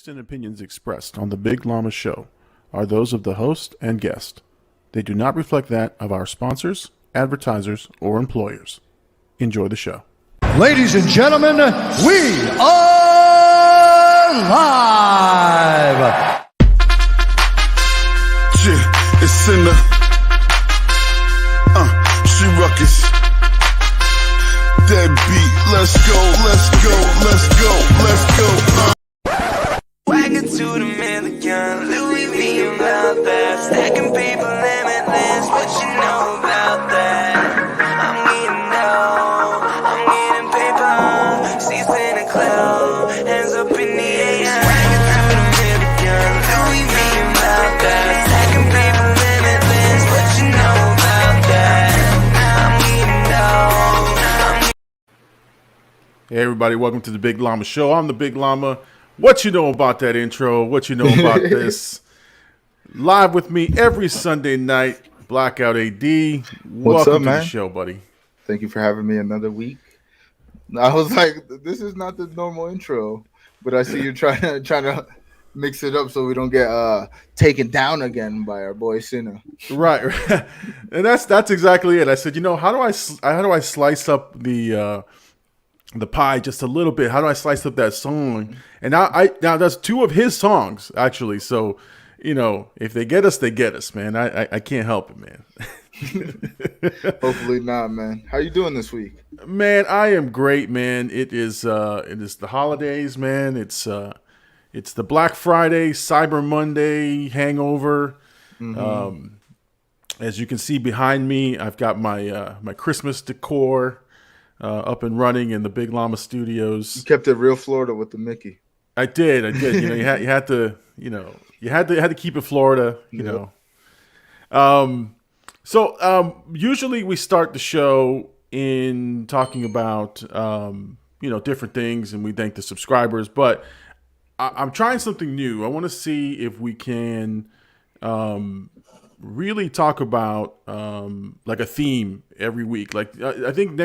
views and opinions expressed on the Big Llama Show are those of the host and guest. They do not reflect that of our sponsors, advertisers, or employers. Enjoy the show. Ladies and gentlemen, we are live! Yeah, it's in the, she ruckus. Dead beat, let's go, let's go, let's go, let's go. Wagon to the million, Louis V about that. Stacking paper limitless, what you know about that? I'm getting dough, I'm getting paper. Seats in the cloud, hands up in the air. Wagon to the million, Louis V about that. Stacking paper limitless, what you know about that? I'm getting dough. Hey everybody, welcome to the Big Llama Show. I'm the Big Llama. What you know about that intro? What you know about this? Live with me every Sunday night, Blackout AD. What's Welcome up, to man? the show, buddy. Thank you for having me another week. I was like, this is not the normal intro, but I see you're trying to mix it up so we don't get taken down again by our boy Sinner. Right, and that's exactly it. I said, how do I slice up the pie just a little bit? How do I slice up that song? And now that's two of his songs actually. So, if they get us, man. I can't help it, man. Hopefully not, man. How you doing this week? Man, I am great, man. It is the holidays, man. It's the Black Friday, Cyber Monday hangover. Mm-hmm. As you can see behind me, I've got my Christmas decor up and running in the Big Llama Studios. You kept it real Florida with the Mickey. I did. You had to keep it Florida. So usually we start the show in talking about different things, and we thank the subscribers. But I'm trying something new. I want to see if we can really talk about like a theme every week. Like I think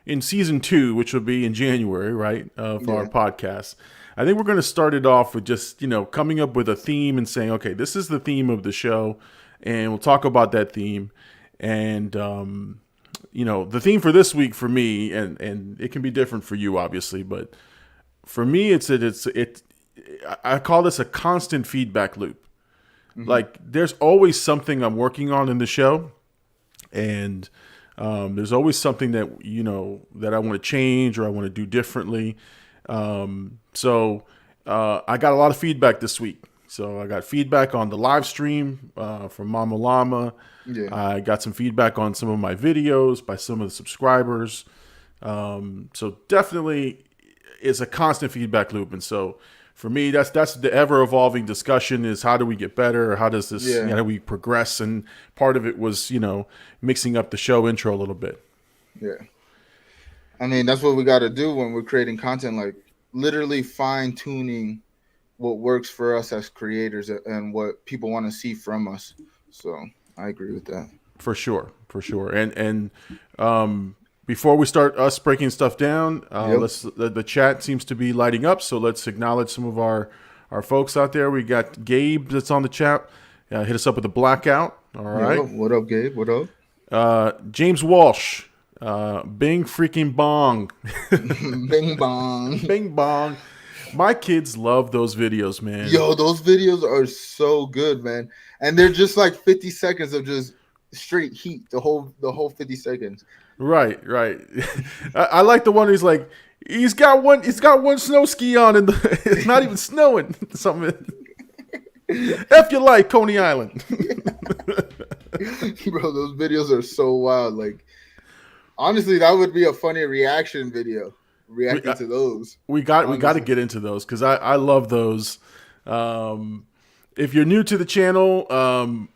in season 2, which will be in January, right, for our podcast, I think we're going to start it off with just, coming up with a theme and saying, okay, this is the theme of the show, and we'll talk about that theme. And, the theme for this week for me, and it can be different for you, obviously, but for me, I call this a constant feedback loop. Mm-hmm. Like, there's always something I'm working on in the show, and there's always something that that I want to change or I want to do differently. So I got a lot of feedback this week. So I got feedback on the live stream from Mama Llama. Yeah. I got some feedback on some of my videos by some of the subscribers. So definitely it's a constant feedback loop. And so for me, that's the ever evolving discussion is how do we get better? Or how does this, how do we progress? And part of it was, mixing up the show intro a little bit. Yeah. I mean, that's what we got to do when we're creating content, like literally fine tuning what works for us as creators and what people want to see from us. So I agree with that. For sure. And before we start us breaking stuff down, the chat seems to be lighting up. So let's acknowledge some of our folks out there. We got Gabe that's on the chat. Hit us up with a blackout. All right. Yo, what up, Gabe? What up? James Walsh. Bing freaking bong. Bing bong. Bing bong. My kids love those videos, man. Yo, those videos are so good, man. And they're just like 50 seconds of just straight heat, the whole 50 seconds. Right. I like the one who's like, he's got one snow ski on and it's not even snowing. Something. F your life, Coney Island. Bro, those videos are so wild. Like, honestly, that would be a funny reaction video. Reacting to those. We got to get into those because I love those. If you're new to the channel,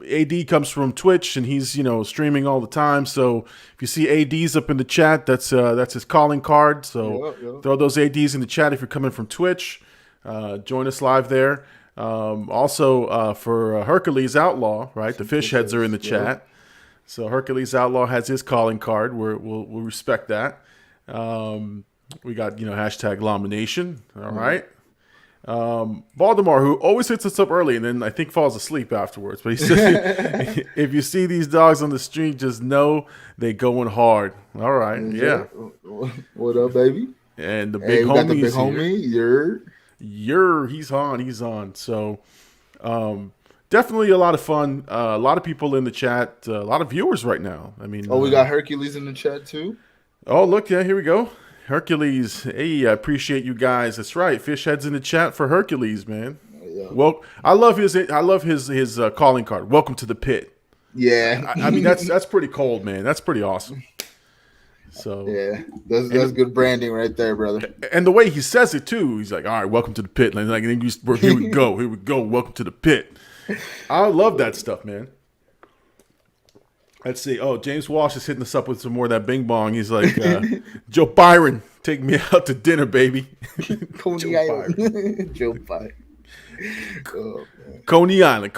AD comes from Twitch and he's streaming all the time. So if you see ADs up in the chat, that's his calling card. So throw those ADs in the chat if you're coming from Twitch. Join us live there. Also for Hercules Outlaw, right? The fish heads are in the chat. So Hercules Outlaw has his calling card. We'll respect that. We got, hashtag Llama Nation. All right. Baltimore, who always hits us up early and then I think falls asleep afterwards. But he said, if you see these dogs on the street, just know they going hard. All right, yeah. What up, baby? And the Hey, big we got the homie big is here. homie. He's on. So, definitely a lot of fun. A lot of people in the chat. A lot of viewers right now. I mean, Oh, we got Hercules in the chat too. oh, look, yeah, here we go. Hercules. Hey, I appreciate you guys. That's right. Fish heads in the chat for Hercules, man. Yeah. Well, I love his calling card. Welcome to the pit. Yeah. I mean, that's pretty cold, man. That's pretty awesome. So Yeah, that's good branding right there, brother. and the way he says it too, he's like, "All right, welcome to the pit." Like, here we go, welcome to the pit. I love that stuff, man. Let's see. Oh, James Walsh is hitting us up with some more of that bing bong. He's like, Joe Byron, take me out to dinner, baby. Coney Island. Joe Byron. Oh, Coney Island.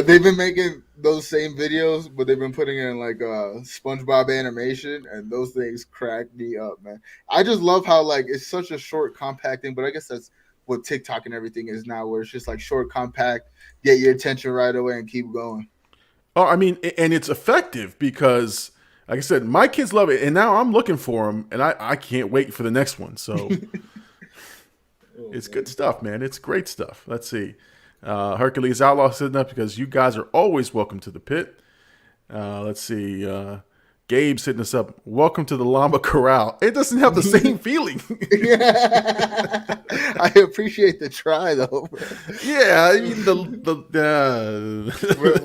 they've been making those same videos, but they've been putting in like SpongeBob animation, and those things crack me up, man. I just love how like it's such a short, compact thing, but I guess that's what TikTok and everything is now, where it's just like short, compact, get your attention right away and keep going. Oh, I mean, and it's effective because, like I said, my kids love it, and now I'm looking for them, and I can't wait for the next one. So it's good stuff, man. It's great stuff. Let's see. Hercules Outlaw sitting up because you guys are always welcome to the pit. Let's see. Gabe's hitting us up. Welcome to the Llama Corral. It doesn't have the same feeling. I appreciate the try, though. Yeah, I mean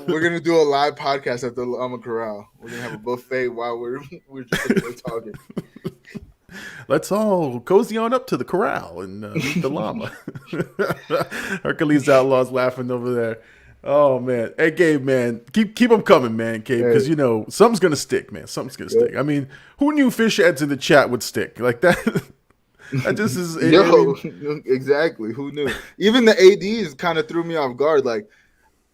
We're gonna do a live podcast at the Llama Corral. We're gonna have a buffet while we're just talking. Let's all cozy on up to the corral and meet the llama. Hercules Outlaw's laughing over there. Oh man, hey Gabe, man, keep them coming, man, Gabe, because you know something's gonna stick, man. Something's gonna stick. I mean, who knew fish heads in the chat would stick like that? That just is. Exactly. Who knew? Even the ADs kind of threw me off guard. Like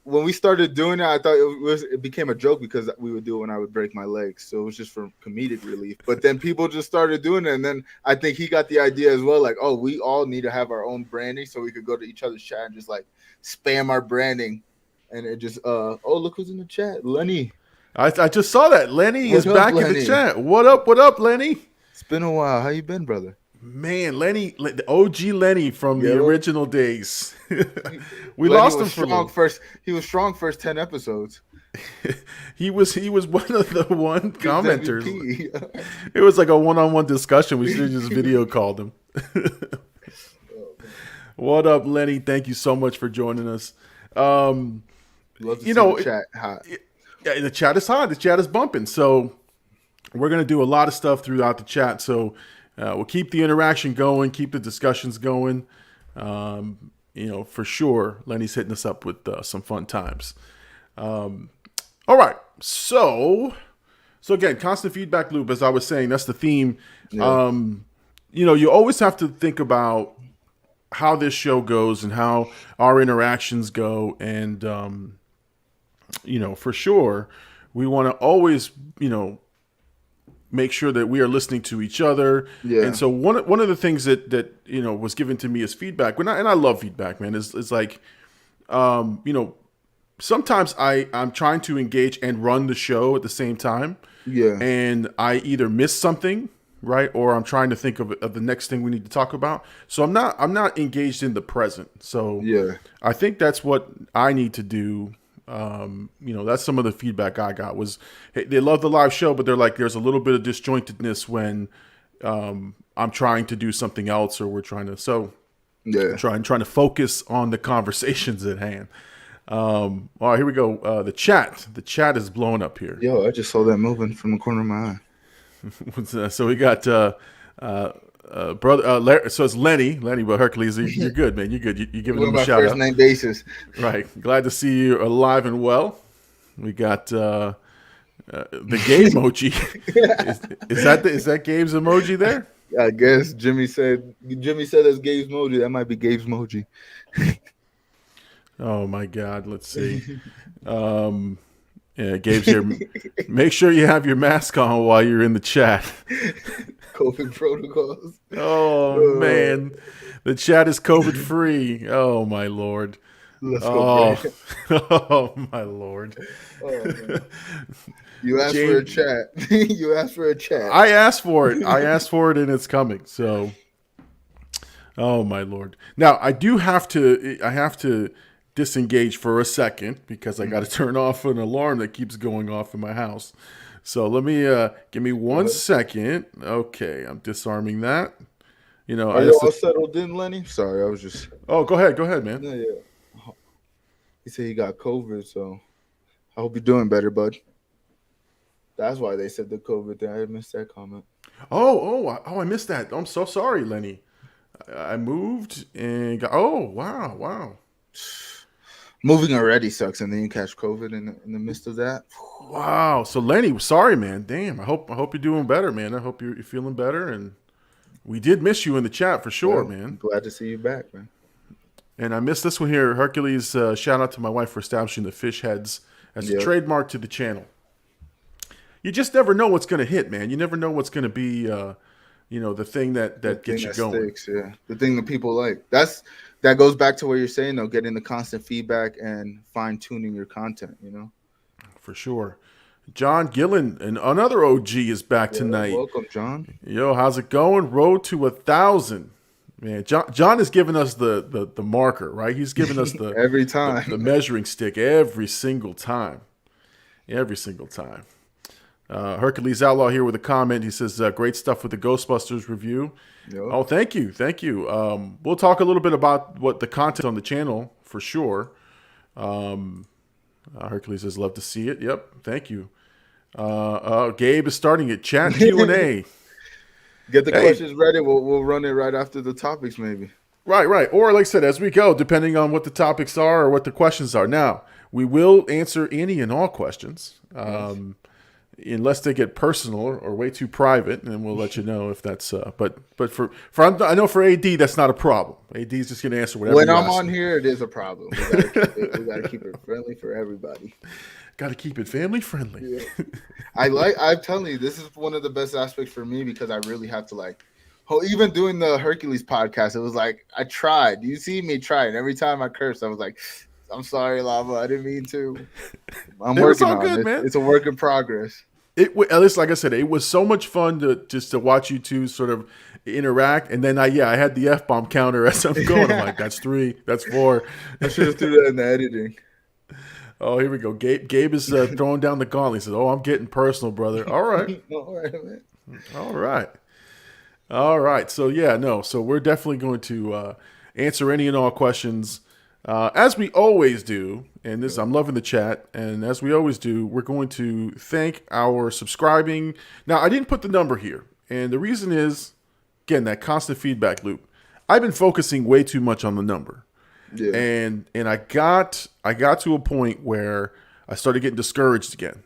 when we started doing it, I thought it became a joke because we would do it when I would break my legs, so it was just for comedic relief. But then people just started doing it, and then I think he got the idea as well. Like, oh, we all need to have our own branding, so we could go to each other's chat and just like spam our branding. And it just, oh, look who's in the chat. Lenny. I just saw that. Lenny is back in the chat. What up, Lenny? It's been a while. How you been, brother? Man, Lenny, the OG Lenny from the original days. We Lenny lost him for He was strong first 10 episodes. He was one of the one commenters. It was like a one-on-one discussion. We should have just video called him. What up, Lenny? Thank you so much for joining us. Love to see the chat hot. Yeah, the chat is hot. The chat is bumping. So we're going to do a lot of stuff throughout the chat. So we'll keep the interaction going, keep the discussions going. You know, for sure, Lenny's hitting us up with some fun times. All right. So again, constant feedback loop, as I was saying, that's the theme. Yeah. You know, you always have to think about how this show goes and how our interactions go. And, you know, for sure, we want to always, you know, make sure that we are listening to each other. Yeah. And so one of the things that, you know, was given to me as feedback, and I love feedback, man, is like, you know, sometimes I'm trying to engage and run the show at the same time. Yeah. And I either miss something, right? Or I'm trying to think of the next thing we need to talk about. So I'm not engaged in the present. So yeah, I think that's what I need to do. You know, that's some of the feedback I got was, hey, they love the live show, but they're like, there's a little bit of disjointedness when I'm trying to do something else, or we're trying to, trying to focus on the conversations at hand. All right, here we go. The chat is blowing up here. Yo, I just saw that moving from the corner of my eye. So we got brother. So it's Lenny, but Hercules, you're good, man. You're good. You're giving him a shout out. First name basis. Right. Glad to see you alive and well. We got the Gabe emoji. Is that Gabe's emoji there? I guess Jimmy said that's Gabe's emoji. That might be Gabe's emoji. Oh my God. Let's see. Yeah, Gabe's here. Make sure you have your mask on while you're in the chat. COVID protocols. Oh man, the chat is COVID free. Oh my lord. Let's go, Oh, Brandon. oh my lord. Oh, man. You asked for a James, chat. You asked for a chat. I asked for it. I asked for it, and it's coming. So, oh my lord. Now I do have to. I have to disengage for a second because I got to turn off an alarm that keeps going off in my house. So let me give me 1 second. Okay, I'm disarming that. You know, Are you all settled in, Lenny? Sorry, I was just. Oh, go ahead, man. Yeah. He said he got COVID, so I hope you're doing better, bud. That's why they said the COVID thing. I missed that comment. I missed that. I'm so sorry, Lenny. I moved and got. Oh, wow. Moving already sucks, and then you catch COVID in the midst of that. Wow. So Lenny, sorry, man. Damn. I hope you're doing better, man. I hope you're feeling better, and we did miss you in the chat for sure, man. I'm glad to see you back, man. And I missed this one here. Hercules, shout out to my wife for establishing the fish heads as a trademark to the channel. You just never know what's going to hit, man. You never know what's going to be, the thing that gets you going. Sticks, yeah. The thing that people like. That goes back to what you're saying, though, getting the constant feedback and fine-tuning your content, For sure. John Gillen, and another OG, is back tonight. Welcome, John. Yo, how's it going? Road to 1,000. Man, John is giving us the marker, right? He's giving us the every time the measuring stick every single time. Every single time. Hercules Outlaw here with a comment. He says, great stuff with the Ghostbusters review. Yep. Oh, thank you. We'll talk a little bit about what the content on the channel for sure. Hercules says, love to see it. Yep, thank you. Gabe is starting it. Chat Q&A. Get the questions ready. We'll run it right after the topics, maybe. Right. Or like I said, as we go, depending on what the topics are or what the questions are. Now, we will answer any and all questions, unless they get personal or way too private, and we'll let you know if that's. But for I know for AD that's not a problem. AD is just going to answer whatever. When I'm on here, it is a problem. We got to keep it friendly for everybody. Got to keep it family friendly. Yeah. I'm telling you, this is one of the best aspects for me because I really have to even doing the Hercules podcast, it was like, I tried. You see me try, and every time I cursed, I was like, I'm sorry, Llama, I didn't mean to. I'm working on it. Man. It's a work in progress. At least, like I said, it was so much fun to watch you two sort of interact, and then I had the F-bomb counter as I'm going. I'm like, that's 3, that's 4. I should have threw that in the editing. Oh, here we go. Gabe is throwing down the gauntlet. He says, "Oh, I'm getting personal, brother." All right. man. All right. So we're definitely going to answer any and all questions as we always do. And this, I'm loving the chat. And as we always do, we're going to thank our subscribing. Now, I didn't put the number here, and the reason is, again, that constant feedback loop. I've been focusing way too much on the number. Yeah. And I got to a point where I started getting discouraged again.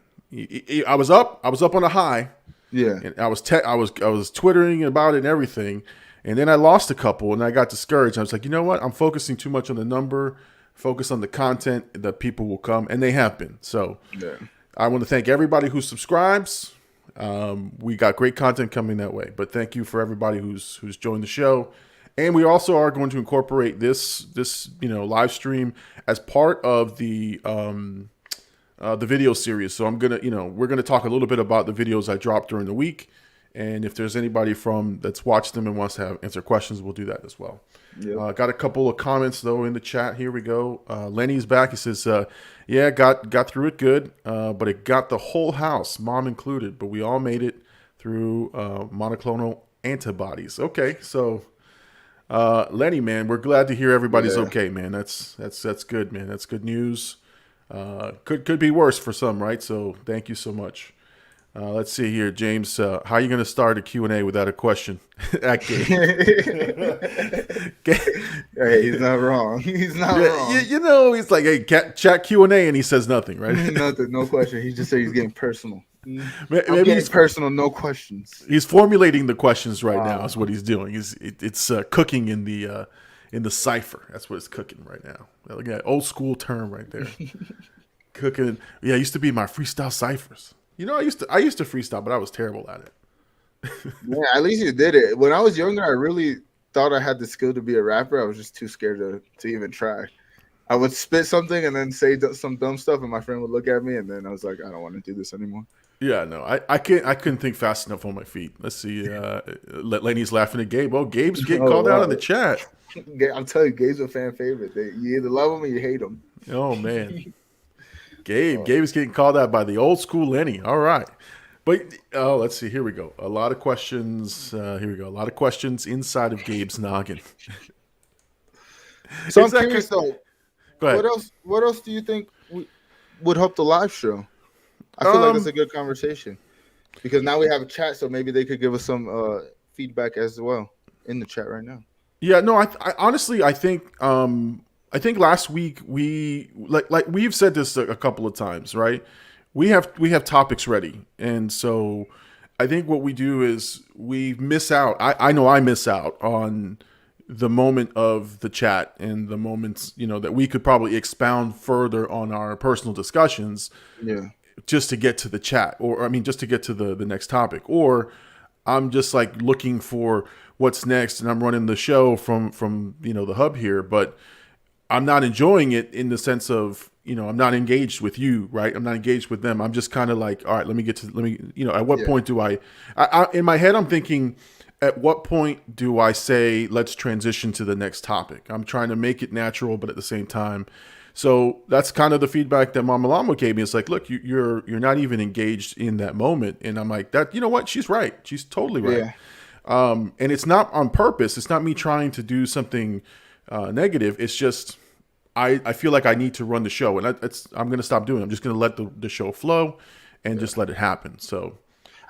I was up on a high. Yeah. And I was twittering about it and everything. And then I lost a couple and I got discouraged. I was like, you know what? I'm focusing too much on the number, focus on the content, that people will come, and they have been. So I want to thank everybody who subscribes. We got great content coming that way. But thank you for everybody who's joined the show. And we also are going to incorporate this live stream as part of the video series. So we're gonna talk a little bit about the videos I dropped during the week, and if there's anybody that's watched them and wants to answer questions, we'll do that as well. Yep. Got a couple of comments though in the chat. Here we go. Lenny's back. He says, got through it good, but it got the whole house, mom included. But we all made it through monoclonal antibodies. Okay, so. Lenny, man, we're glad to hear everybody's okay, man. That's good, man. That's good news. Could be worse for some, right? So thank you so much. Let's see here, James. How are you going to start a Q&A without a question? Hey, he's not wrong. He's not wrong. He's like, hey, chat Q&A, and he says nothing, right? Nothing, no question. He just said he's getting personal. Maybe he's personal, no questions. He's formulating the questions right now. Is what he's doing. It's cooking in the cipher. That's what it's cooking right now. Look at that old school term right there. Cooking. Yeah, it used to be my freestyle ciphers. I used to freestyle, but I was terrible at it. Yeah, at least you did it. When I was younger, I really thought I had the skill to be a rapper. I was just too scared to even try. I would spit something and then say some dumb stuff, and my friend would look at me, and then I was like, I don't want to do this anymore. Yeah, no, I couldn't think fast enough on my feet. Let's see. Lenny's laughing at Gabe. Oh, Gabe's getting called out in the chat. I'm telling you, Gabe's a fan favorite. You either love him or you hate him. Oh man, Gabe is getting called out by the old school Lenny. All right, but let's see. Here we go. A lot of questions. Here we go. A lot of questions inside of Gabe's noggin. So I'm curious though. Go ahead. What else do you think would help the live show? I feel like it's a good conversation because now we have a chat, so maybe they could give us some feedback as well in the chat right now. Yeah, no, I honestly, I think last week we like we've said this a couple of times, right? We have topics ready, and so I think what we do is we miss out. I know I miss out on the moment of the chat and the moments, that we could probably expound further on our personal discussions. Yeah. Just to get to the chat, or I mean, just to get to the next topic, or I'm just like looking for what's next, and I'm running the show from the hub here, but I'm not enjoying it in the sense of I'm not engaged with you, right? I'm not engaged with them. I'm just kind of like, all right, let me at what point do I in my head I'm thinking, at what point do I say let's transition to the next topic? I'm trying to make it natural, but at the same time. So that's kind of the feedback that Mama Llama gave me. It's like, look, you're not even engaged in that moment. And I'm like, that, you know what? She's right. She's totally right. Yeah. And it's not on purpose. It's not me trying to do something negative. It's just, I feel like I need to run the show, and I'm going to stop doing it. I'm just going to let the show flow and just let it happen. So,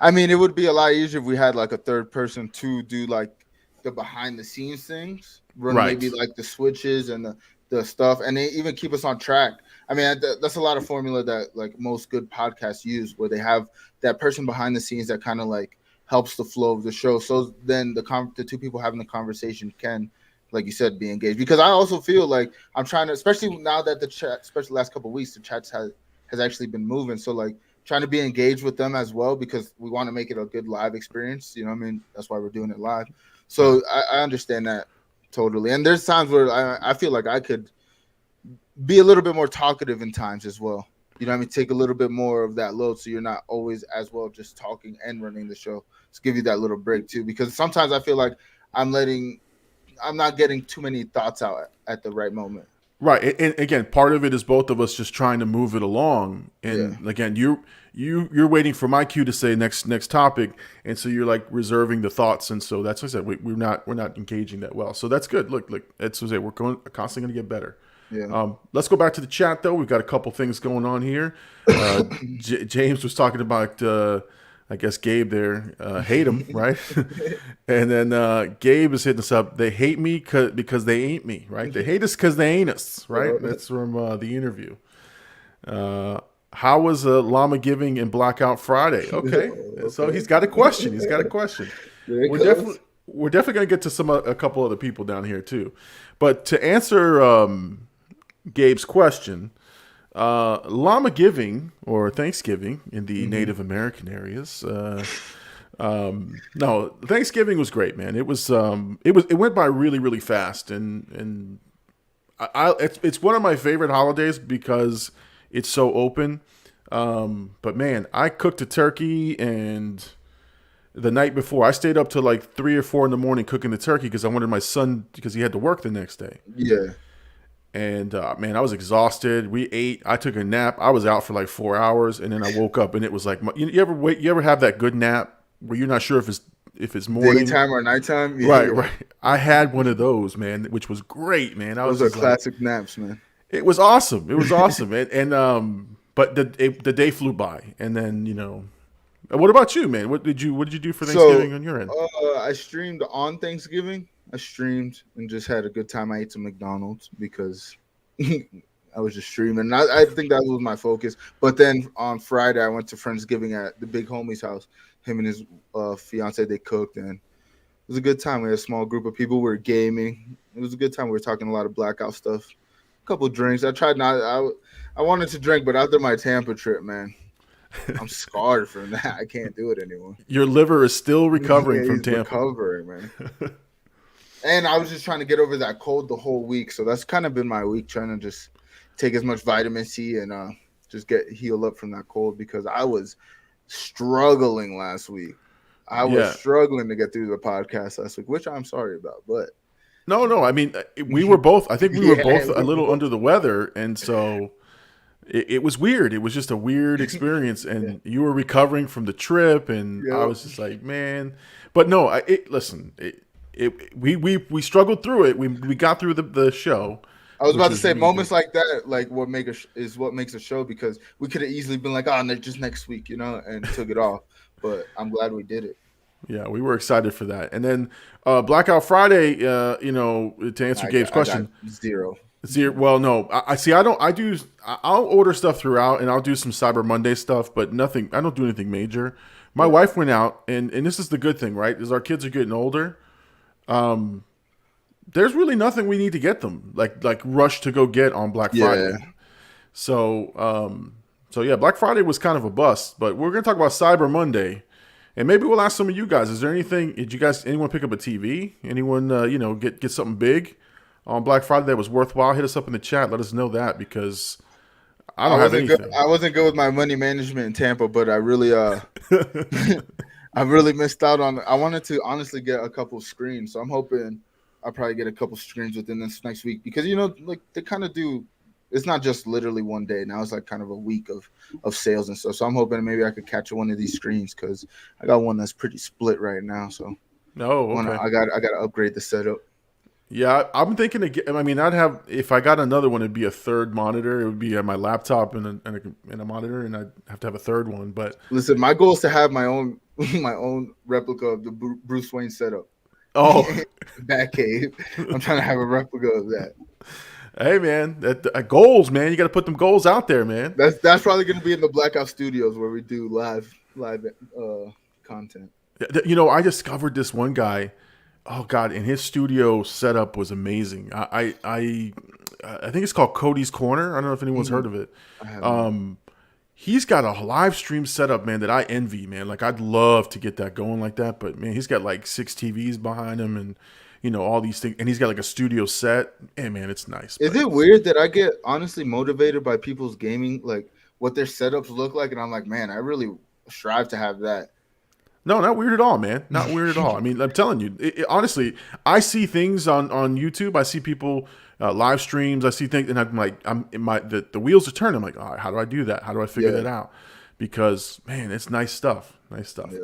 I mean, it would be a lot easier if we had like a third person to do like the behind the scenes things, run maybe like the switches and the stuff, and they even keep us on track. I mean, that's a lot of formula that like most good podcasts use, where they have that person behind the scenes that kind of like helps the flow of the show. So then the two people having the conversation can, like you said, be engaged. Because I also feel like I'm trying to, especially now that the chat, especially the last couple of weeks, the chats has actually been moving. So like trying to be engaged with them as well, because we want to make it a good live experience. You know what I mean? That's why we're doing it live. So I understand that. Totally. And there's times where I feel like I could be a little bit more talkative in times as well. You know what I mean? Take a little bit more of that load so you're not always as well just talking and running the show. Just give you that little break too. Because sometimes I feel like I'm not getting too many thoughts out at the right moment. Right. And again, part of it is both of us just trying to move it along. And again, you're waiting for my cue to say next topic, and so you're like reserving the thoughts, and so that's what I said. We're not engaging that well, so that's good. Look, that's what I say. We're constantly going to get better. Yeah. Let's go back to the chat though. We've got a couple things going on here. James was talking about I guess Gabe there hate him, right? And then Gabe is hitting us up. They hate me because they ain't me, right? They hate us because they ain't us, right? That's from the interview. How was Llama giving in Blackout Friday? Okay. So he's got a question. We're definitely going to get to a couple other people down here too. But to answer Gabe's question, Llama giving or Thanksgiving in the Native American areas. No, Thanksgiving was great, man. It went by really, really fast, and it's one of my favorite holidays because it's so open. But man, I cooked a turkey, and the night before I stayed up till like 3 or 4 in the morning cooking the turkey because I wanted my son, because he had to work the next day. Yeah. And man, I was exhausted. We ate. I took a nap. I was out for like 4 hours, and then I woke up, and it was like, you ever have that good nap where you're not sure if it's morning, daytime or nighttime? Yeah. Right. I had one of those, man, which was great, man. Those are classic naps, man. It was awesome. and but the day flew by, and then what about you, man? What did you do for Thanksgiving on your end? I streamed on Thanksgiving. I streamed and just had a good time. I ate some McDonald's because I was just streaming. I think that was my focus. But then on Friday, I went to Friendsgiving at the big homie's house. Him and his fiance, they cooked, and it was a good time. We had a small group of people. We were gaming. It was a good time. We were talking a lot of Blackout stuff. A couple drinks. I tried not. I wanted to drink, but after my Tampa trip, man, I'm scarred from that. I can't do it anymore. Your liver is still recovering from he's Tampa. Recovering, man. And I was just trying to get over that cold the whole week, so that's kind of been my week, trying to just take as much vitamin C and just get healed up from that cold, because I was struggling last week. I was struggling to get through the podcast last week, which I'm sorry about, but no. I mean, we were both. I think we were both a little under the weather, and so it was weird. It was just a weird experience, and you were recovering from the trip, and I was just like, man. But no, listen. We struggled through it. We got through the show. I was about to say really moments good. Like that, like what makes a show, because we could have easily been like, oh, just next week, and took it off. But I'm glad we did it. Yeah, we were excited for that. And then Blackout Friday, to answer Gabe's question, zero. Well, no, I'll order stuff throughout, and I'll do some Cyber Monday stuff, but nothing. I don't do anything major. My wife went out, and this is the good thing, right? Is our kids are getting older. There's really nothing we need to get them like rush to go get on Black Friday. Yeah. So yeah, Black Friday was kind of a bust, but we're gonna talk about Cyber Monday, and maybe we'll ask some of you guys. Is there anything? Anyone pick up a TV? Anyone get something big on Black Friday that was worthwhile? Hit us up in the chat. Let us know that, because I don't have anything. I wasn't good with my money management in Tampa, but I really I really missed out on. I wanted to honestly get a couple screens, so I'm hoping I'll probably get a couple screens within this next week, because like they kind of do. It's not just literally one day now; it's like kind of a week of sales and stuff. So I'm hoping maybe I could catch one of these screens, because I got one that's pretty split right now. So I got to upgrade the setup. Yeah, I'm thinking again. I mean, if I got another one, it'd be a third monitor. It would be my laptop and a monitor, and I'd have to have a third one. But listen, my goal is to have my own replica of the Bruce Wayne setup. Oh, Batcave. I'm trying to have a replica of that. Hey man, goals, man. You got to put them goals out there, man. That's probably going to be in the Blackout Studios, where we do live content. I discovered this one guy. Oh God, and his studio setup was amazing. I think it's called Cody's Corner. I don't know if anyone's heard of it. I haven't. He's got a live stream setup, man, that I envy, man. Like, I'd love to get that going like that, but man, he's got like 6 TVs behind him, and all these things, and he's got like a studio set. And man, it's nice. Is it weird that I get honestly motivated by people's gaming, like what their setups look like, and I'm like, man, I really strive to have that. No, not weird at all, man. Not weird at all. I mean, I'm telling you, honestly, I see things on YouTube. I see people live streams. I see things, and I'm like, the wheels are turning. I'm like, all right, how do I do that? How do I figure that out? Because man, it's nice stuff. Nice stuff. Yeah.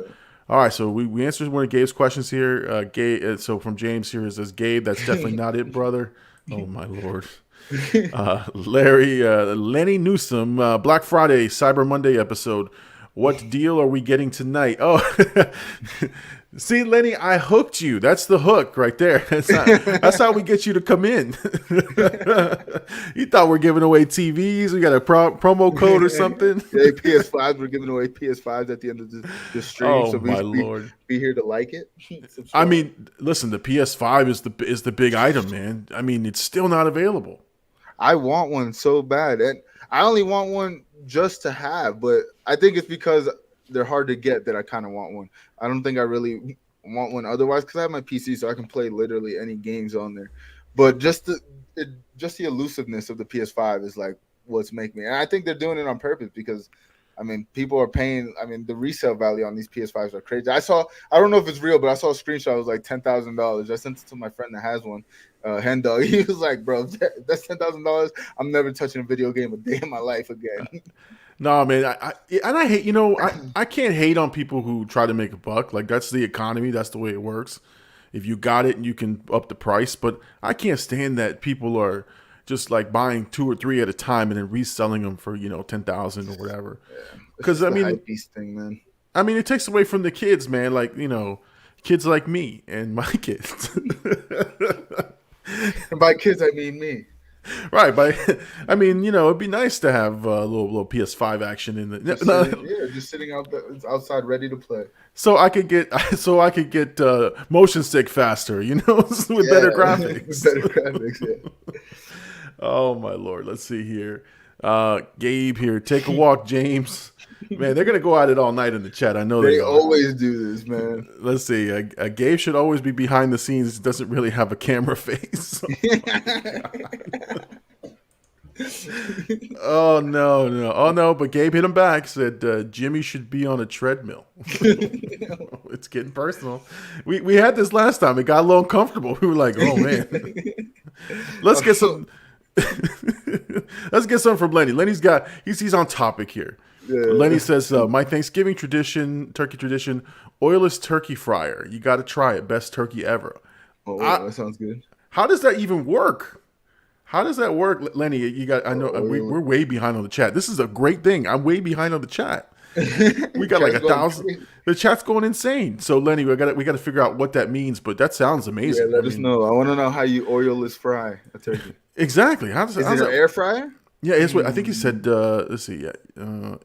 All right, so we answered one of Gabe's questions here. Gabe, so from James here, it says, Gabe, that's definitely not it, brother. Oh my Lord. Lenny Newsom, Black Friday, Cyber Monday episode. What deal are we getting tonight? Oh, see, Lenny, I hooked you. That's the hook right there. That's how we get you to come in. You thought we're giving away TVs? We got a promo code or something? Yeah, PS5s. We're giving away PS5s at the end of the stream. Oh, so my Lord. Be here to like it. I mean, listen, the PS5 is the big item, man. I mean, it's still not available. I want one so bad, and I only want one just to have, but I think it's because they're hard to get that I kind of want one. I don't think I really want one otherwise, because I have my PC, so I can play literally any games on there. But just the elusiveness of the PS5 is like what's making me. And I think they're doing it on purpose, because I mean, people are paying. I mean, the resale value on these PS5s are crazy. I don't know if it's real, but I saw a screenshot. It was like $10,000. I sent it to my friend that has one, Hen Dog. He was like, bro, that's $10,000. I'm never touching a video game a day in my life again. No, man. I hate, I can't hate on people who try to make a buck. Like, that's the economy. That's the way it works. If you got it, you can up the price. But I can't stand that people are just like buying 2 or 3 at a time and then reselling them for, $10,000 or whatever. Because I mean, thing, man. I mean, it takes away from the kids, man. Like, kids like me and my kids. And by kids, I mean me. Right, I mean, it'd be nice to have a little PS5 action in the. Just sitting outside, ready to play. So I could get motion stick faster, with better graphics. Better graphics, yeah. Oh my Lord, let's see here. Gabe here, take a walk, James. Man, they're gonna go at it all night in the chat. I know they are. always do this, man. Let's see. Gabe should always be behind the scenes. Doesn't really have a camera face. Oh no! But Gabe hit him back. Said Jimmy should be on a treadmill. It's getting personal. We had this last time. It got a little uncomfortable. We were like, oh man. Let's get some. Let's get some from Lenny. He's on topic here. Yeah. Lenny says, my Thanksgiving turkey tradition, oilless turkey fryer. You got to try it. Best turkey ever. Oh, that sounds good. How does that even work? How does that work, Lenny? I know we're way behind on the chat. This is a great thing. I'm way behind on the chat. We got like 1,000. The chat's going insane. So Lenny, we got to figure out what that means. But that sounds amazing. Yeah, let us know. I want to know how you oilless fry a turkey. Exactly. Is it an air fryer? Yeah, it's what I think he said. Let's see. Yeah,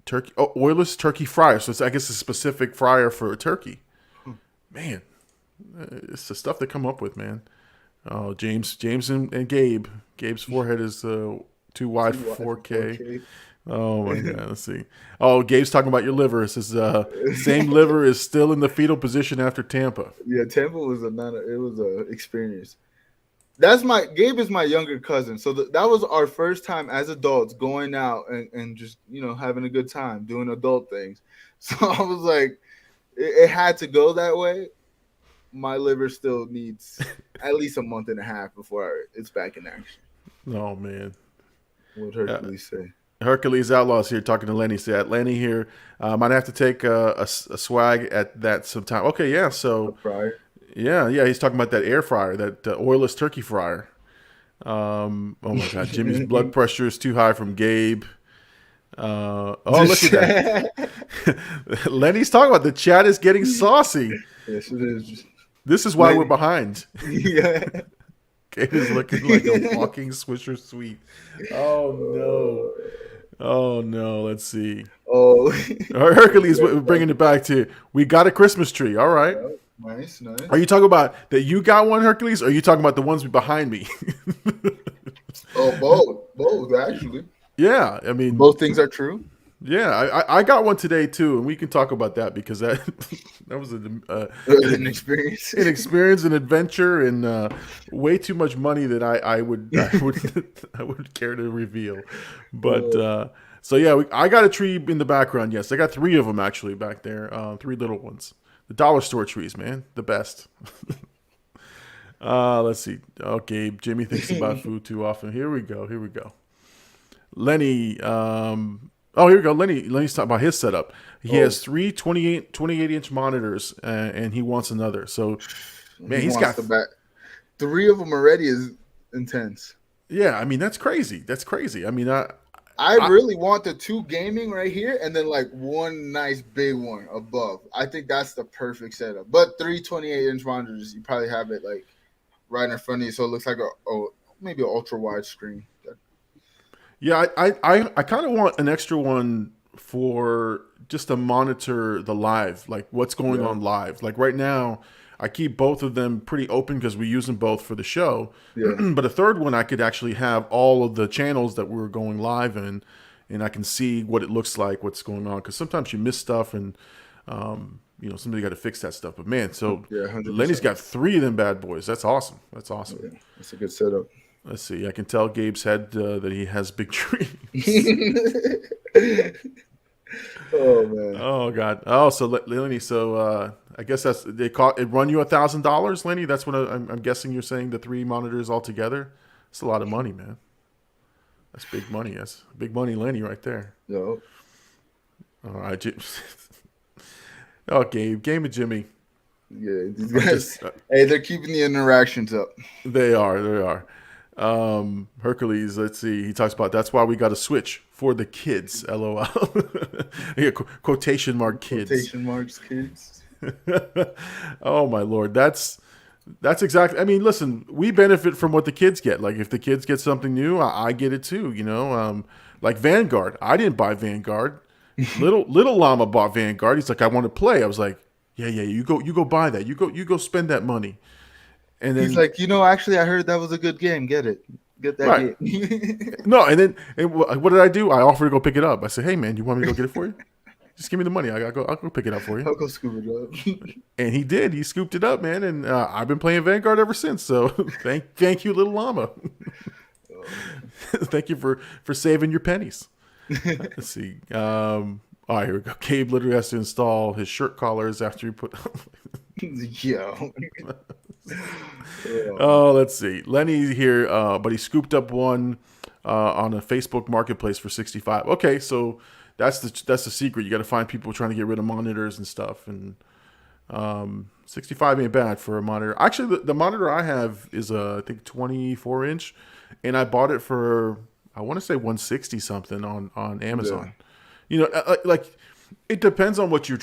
turkey. Oh, oilless turkey fryer. So I guess a specific fryer for a turkey. Man, it's the stuff they come up with, man. Oh, James, and Gabe. Gabe's forehead is too wide for 4K. Oh my God, let's see. Oh, Gabe's talking about your liver. It says same liver is still in the fetal position after Tampa. Yeah, Tampa was a experience. Gabe is my younger cousin, so that was our first time as adults going out and just having a good time doing adult things. So I was like, it had to go that way. My liver still needs at least a month and a half before it's back in action. Oh man, what Hercules say? Hercules Outlaws here talking to Lenny. Said Lenny here might have to take a swag at that sometime. Okay, yeah. So yeah. He's talking about that air fryer, that oilless turkey fryer. Oh my God, Jimmy's blood pressure is too high from Gabe. Oh, look at that. Lenny's talking about the chat is getting saucy. Yes, it is. This is why we're behind. Yeah. Gabe is looking like a walking Swisher Sweet. Oh no. Let's see. Oh, Hercules bringing it back to we got a Christmas tree. All right. Nice. Are you talking about that you got one, Hercules, or are you talking about the ones behind me? Oh, both actually. Yeah, I mean both things are true. Yeah, I got one today too, and we can talk about that because that was an experience, an adventure, and way too much money that I would care to reveal. But so yeah, I got a tree in the background. Yes, I got 3 of them actually back there. 3 little ones. The dollar store trees, man, the best. Let's see. Okay, Jimmy thinks about food too often. Here we go. Lenny. Oh, here we go. Lenny's talking about his setup. He has 3 28-inch monitors, and he wants another. So, man, he's got 3 of them already is intense. Yeah, I mean, that's crazy. I mean, I really want the 2 gaming right here, and then like 1 nice big one above. I think that's the perfect setup. But 3 28-inch monitors, you probably have it like right in front of you, so it looks like maybe an ultra wide screen. Yeah, I kind of want an extra one for just to monitor the live, like what's going on live. Like right now, I keep both of them pretty open because we use them both for the show. Yeah. But a third one, I could actually have all of the channels that we're going live in, and I can see what it looks like, what's going on. Because sometimes you miss stuff, and somebody got to fix that stuff. But man, so 100%. Lenny's got 3 of them bad boys. That's awesome. Yeah, that's a good setup. Let's see. I can tell Gabe's head that he has big dreams. Oh man. Oh God. Oh, so Lenny. So I guess it run you $1,000, Lenny. That's what I'm guessing you're saying. The 3 monitors all together. That's a lot of money, man. That's big money. That's big money, Lenny, right there. Yo. All right. Oh, Gabe and Jimmy. Yeah, these guys. Hey, they're keeping the interactions up. They are. Hercules, let's see. He talks about that's why we got a Switch for the kids. LOL. Yeah, quotation mark kids. Quotation marks kids. Oh my Lord, that's exactly. I mean, listen, we benefit from what the kids get. Like if the kids get something new, I get it too. Like Vanguard. I didn't buy Vanguard. Little Llama bought Vanguard. He's like, I want to play. I was like, yeah. You go buy that. You go spend that money. And then he's like, actually, I heard that was a good game. Get it. Get that game. No, and what did I do? I offered to go pick it up. I said, hey, man, you want me to go get it for you? Just give me the money. I'll go pick it up for you. I'll go scoop it up. And he did. He scooped it up, man. And I've been playing Vanguard ever since. So thank you, little llama. Thank you for saving your pennies. Let's see. All right, here we go. Gabe literally has to install his shirt collars after he put. Yo. Oh, let's see. Lenny here, but he scooped up one on a Facebook Marketplace for $65. Okay, so that's the secret. You got to find people trying to get rid of monitors and stuff, and 65 ain't bad for a monitor. Actually, the monitor I have is I think 24 inch, and I bought it for I want to say 160 something on Amazon. Yeah. You know, like it depends on what you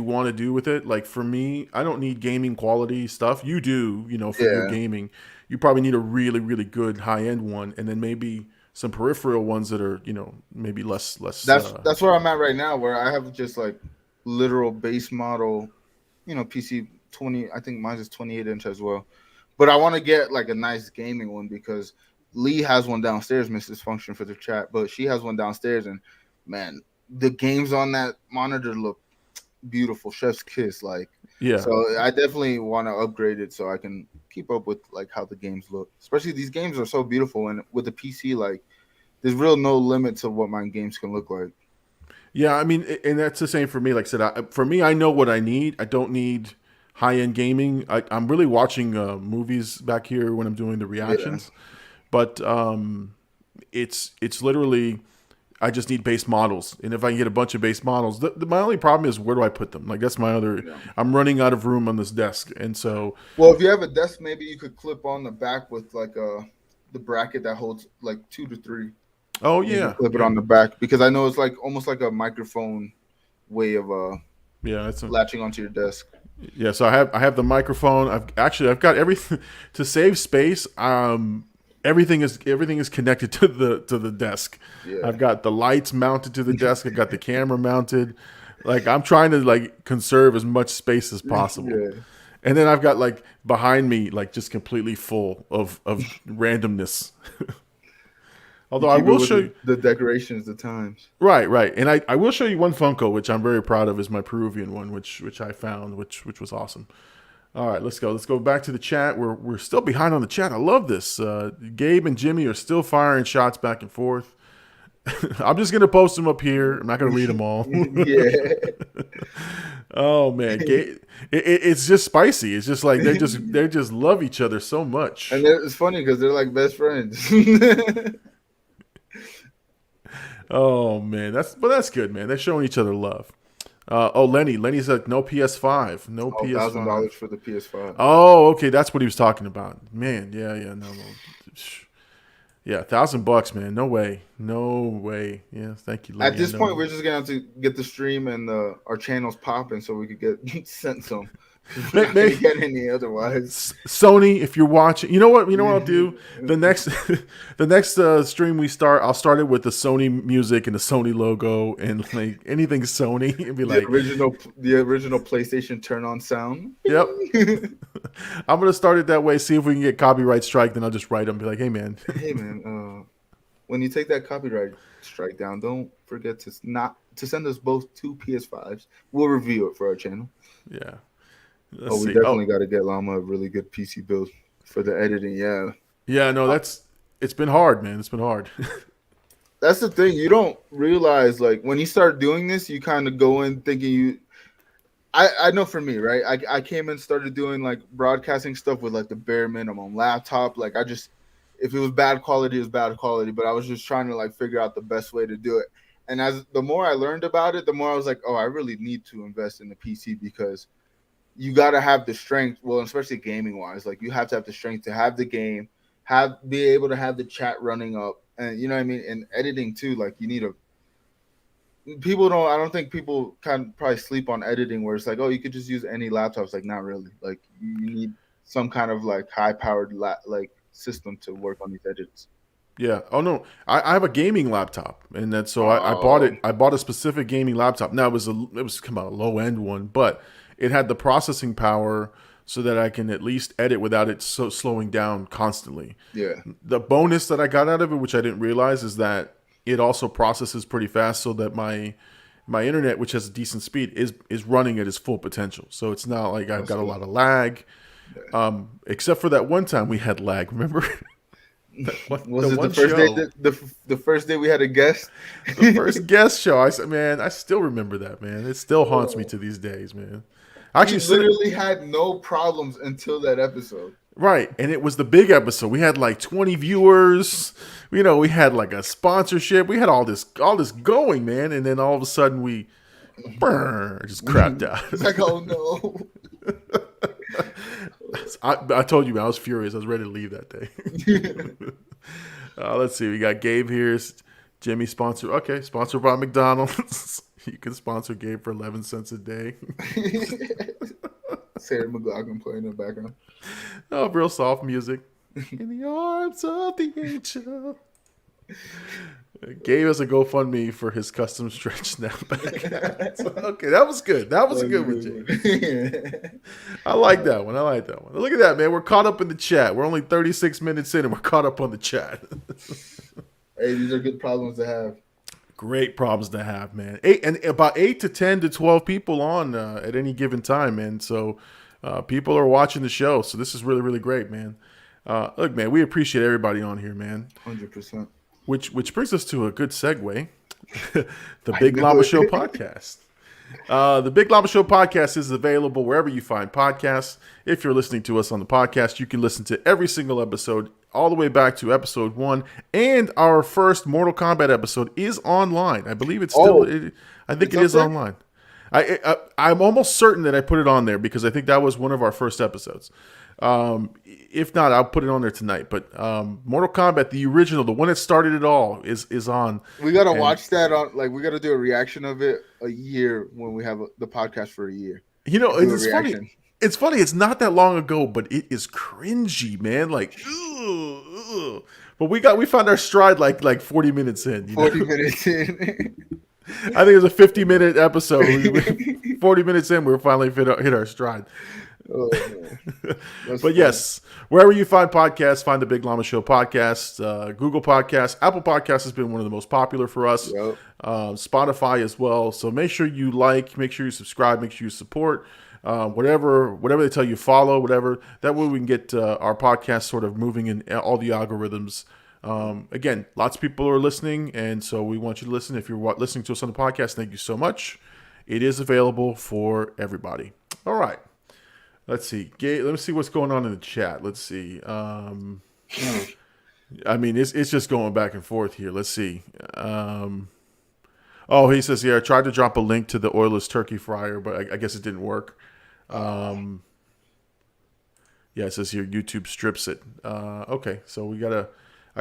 want to do with it. Like for me, I don't need gaming quality stuff. You do, you know, for your gaming. You probably need a really, really good high end one, and then maybe some peripheral ones that are, you know, maybe less. That's where I'm at right now, where I have just like literal base model, you know, PC 20. I think mine is 28 inch as well, but I want to get like a nice gaming one because Lee has one downstairs. Mrs. Function for the chat, but she has one downstairs, and man, the games on that monitor look beautiful. Chef's kiss, like. Yeah. So I definitely want to upgrade it so I can keep up with like how the games look. Especially these games are so beautiful, and with the PC, like there's real no limit to what my games can look like. Yeah, I mean, and that's the same for me. Like I said, for me, I know what I need. I don't need high end gaming. I'm really watching movies back here when I'm doing the reactions, but it's literally. I just need base models, and if I can get a bunch of base models, my only problem is where do I put them? Like that's my other. Yeah. I'm running out of room on this desk, and so. Well, if you have a desk, maybe you could clip on the back with like the bracket that holds like 2 to 3. Oh yeah, clip it on the back because I know it's like almost like a microphone way of latching onto your desk. Yeah, so I have the microphone. I've got everything to save space. Everything is connected to the desk. Yeah. I've got the lights mounted to the desk. I've got the camera mounted. Like I'm trying to like conserve as much space as possible. Yeah. And then I've got like behind me like just completely full of randomness. Although I will show you the decorations, the times. Right. And I will show you one Funko, which I'm very proud of, is my Peruvian one, which I found, which was awesome. All right, let's go. Let's go back to the chat. We're still behind on the chat. I love this. Gabe and Jimmy are still firing shots back and forth. I'm just gonna post them up here. I'm not gonna read them all. Yeah. Oh man, Gabe, it's just spicy. It's just like they just love each other so much. And it's funny because they're like best friends. Oh man, that's good, man. They're showing each other love. Lenny's like no PS5, no PS5. $1,000 for the PS5. Oh, okay, that's what he was talking about. Man, yeah, no. Yeah, $1,000, man. No way. Yeah, thank you, Lenny. At this point, we're just gonna have to get the stream and our channels popping so we could get sent some. We're not gonna get any otherwise. Sony, if you're watching, you know what I'll do? The next stream we start, I'll start it with the Sony music and the Sony logo and like anything Sony and be like the original PlayStation turn on sound. Yep. I'm gonna start it that way. See if we can get copyright strike. Then I'll just write them. Be like, hey man, when you take that copyright strike down, don't forget to send us both 2 PS5s. We'll review it for our channel. Yeah. We definitely got to get Llama a really good PC build for the editing. Yeah. Yeah, no, it's been hard, man. It's been hard. That's the thing. You don't realize, like, when you start doing this, you kind of go in thinking I know for me, right? I came and started doing, like, broadcasting stuff with, like, the bare minimum laptop. Like, if it was bad quality, it was bad quality. But I was just trying to, like, figure out the best way to do it. And the more I learned about it, the more I was like, oh, I really need to invest in the PC because you got to have the strength, well, especially gaming wise, like you have to have the strength to have the game, be able to have the chat running up, and you know what I mean, and editing too. Like you need I don't think people can probably sleep on editing where it's like, oh, you could just use any laptops. Like not really. Like you need some kind of like high powered like system to work on these edits. Yeah. Oh no, I have a gaming laptop, and that's so I bought it. I bought a specific gaming laptop. Now it was come out a low end one, but it had the processing power so that I can at least edit without it slowing down constantly. Yeah. The bonus that I got out of it, which I didn't realize, is that it also processes pretty fast so that my my internet, which has a decent speed, is running at its full potential. So it's not like I've got a lot of lag. Except for that one time we had lag. Remember? Was it the first day? The first day we had a guest. The first guest show. I said, man, I still remember that, man. It still haunts me to these days, man. Actually, literally had no problems until that episode. Right, and it was the big episode. We had like 20 viewers. You know, we had like a sponsorship. We had all this going, man. And then all of a sudden, we just crapped out. It's like, oh no. I told you, man, I was furious. I was ready to leave that day. Let's see. We got Gabe here. Jimmy sponsored. Okay, sponsored by McDonald's. You can sponsor Gabe for 11 cents a day. Sarah McLachlan playing in the background. Oh, real soft music. In the arms of the angel. Gabe has a GoFundMe for his custom stretch snapback. Okay, that was good. That was a good one, Jay. I like that one. Look at that, man. We're caught up in the chat. We're only 36 minutes in and we're caught up on the chat. Hey, these are good problems to have. Great problems to have, man. About 8 to 10 to 12 people on at any given time, man. So people are watching the show. So this is really, really great, man. Look, man, we appreciate everybody on here, man. 100%. Which brings us to a good segue. The Big Llama Show podcast. The Big Llama Show podcast is available wherever you find podcasts. If you're listening to us on the podcast, you can listen to every single episode all the way back to episode 1. And our first Mortal Kombat episode is online. I believe it's still. I think it is online. I'm almost certain that I put it on there because I think that was one of our first episodes. If not, I'll put it on there tonight. But Mortal Kombat, the original, the one that started it all, is on. We gotta watch that on. Like, we gotta do a reaction of it a year when we have the podcast for a year. You know, it's funny. It's funny. It's not that long ago, but it is cringy, man. Like, ugh. But we found our stride like 40 minutes in. 40 minutes in. I think it was a 50-minute episode. 40 minutes in, we finally hit our stride. Oh, but funny. Yes, wherever you find podcasts, find the Big Llama Show podcast. Google Podcasts, Apple Podcasts has been one of the most popular for us. Yep. Spotify as well. So make sure you make sure you subscribe, make sure you support. Whatever they tell you, follow, whatever. That way we can get our podcast sort of moving in all the algorithms. Again, lots of people are listening, and so we want you to listen. If you're listening to us on the podcast, thank you so much. It is available for everybody. All right. Let's see. Let me see what's going on in the chat. Let's see. I mean, it's just going back and forth here. Let's see. He says, I tried to drop a link to the Oilless turkey fryer, but I guess it didn't work. It says here YouTube strips it. Okay, so I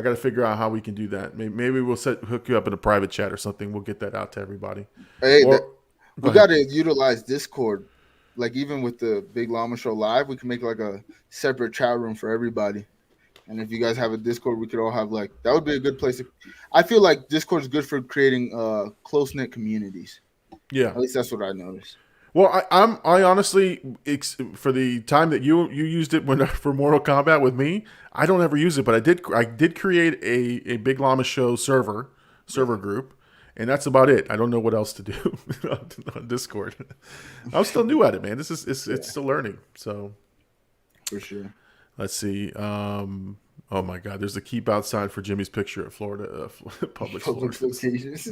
gotta figure out how we can do that. Maybe we'll hook you up in a private chat or something. We'll get that out to everybody. Hey, we gotta utilize Discord. Like, even with the Big Llama Show live, we can make like a separate chat room for everybody. And if you guys have a Discord, we could all have that would be a good place. I feel like Discord is good for creating close-knit communities. Yeah. At least that's what I noticed. Well, I honestly, for the time that you used it for Mortal Kombat with me, I don't ever use it, but I did create a Big Llama Show server group. And that's about it. I don't know what else to do on Discord. I'm still new at it, man. It's still learning. So, for sure. Let's see. Oh my God, there's a keep outside for Jimmy's picture at Florida public locations.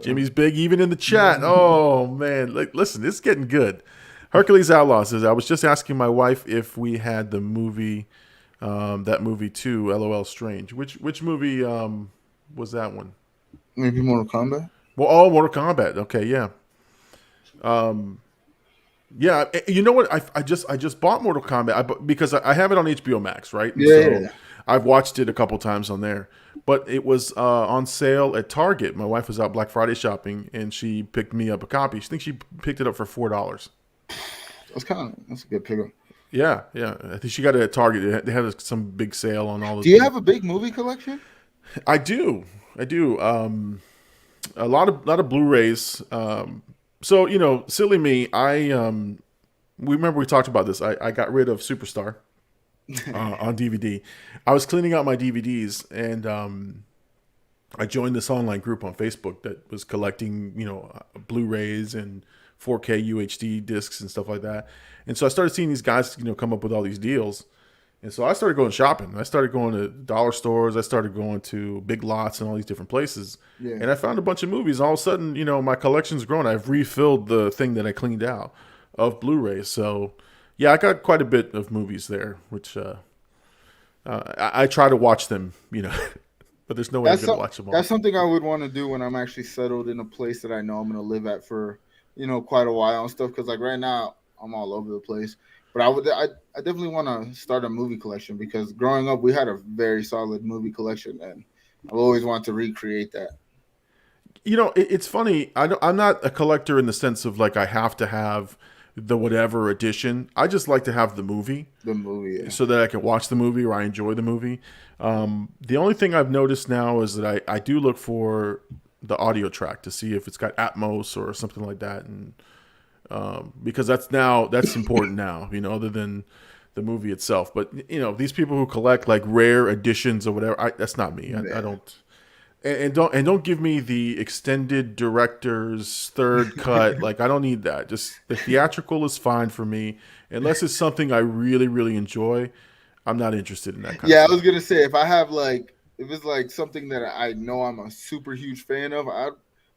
Jimmy's big, even in the chat. Oh man, listen, it's getting good. Hercules Outlaw says, I was just asking my wife if we had the movie, that movie too. LOL, strange. Which movie was that one? Maybe Mortal Kombat. Well, Mortal Kombat. Okay, yeah. Yeah, you know what? I just bought Mortal Kombat because I have it on HBO Max, right? And yeah. So I've watched it a couple times on there, but it was on sale at Target. My wife was out Black Friday shopping, and she picked me up a copy. I think she picked it up for $4. That's a good pickup. Yeah. I think she got it at Target. They had some big sale on all of. Do you have a big movie collection? I do. A lot of Blu-rays. So, silly me, we remember we talked about this. I got rid of Superstar on DVD. I was cleaning out my DVDs, and I joined this online group on Facebook that was collecting, Blu-rays and 4K UHD discs and stuff like that. And so I started seeing these guys, come up with all these deals. And so I started going shopping. I started going to dollar stores. I started going to Big Lots and all these different places. Yeah. And I found a bunch of movies. All of a sudden, my collection's grown. I've refilled the thing that I cleaned out of Blu-rays. So, yeah, I got quite a bit of movies there, which I try to watch them, but there's no way I'm going to watch them all. That's something I would want to do when I'm actually settled in a place that I know I'm going to live at for, quite a while and stuff. Because, like, right now, I'm all over the place. But I definitely want to start a movie collection because growing up, we had a very solid movie collection, and I've always wanted to recreate that. It's funny. I'm not a collector in the sense of, like, I have to have the whatever edition. I just like to have the movie. Yeah. So that I can watch the movie or I enjoy the movie. The only thing I've noticed now is that I do look for the audio track to see if it's got Atmos or something like that, and because that's important now, other than the movie itself. But these people who collect like rare editions or whatever, that's not me. I don't. And don't give me the extended director's third cut. Like, I don't need that. Just the theatrical is fine for me, unless it's something I really, really enjoy. I'm not interested in that kind of stuff. I was gonna say if it's like something that I know I'm a super huge fan of, I'd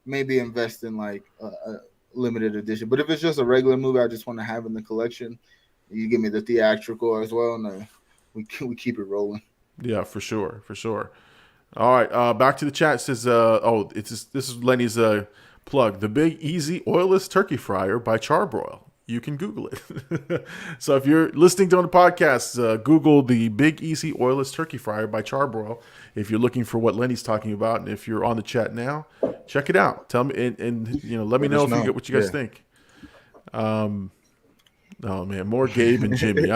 maybe invest in like a limited edition. But if it's just a regular movie I just want to have in the collection, you give me the theatrical as well, and we keep it rolling. Yeah, for sure. All right, back to the chat. It says, this is Lenny's plug. The Big Easy Oilless Turkey Fryer by Charbroil. You can Google it. So if you're listening to on the podcast, Google the Big Easy Oilless Turkey Fryer by Charbroil. If you're looking for what Lenny's talking about, and if you're on the chat now, check it out. Tell me and let me know what you guys think. Oh man, more Gabe and Jimmy.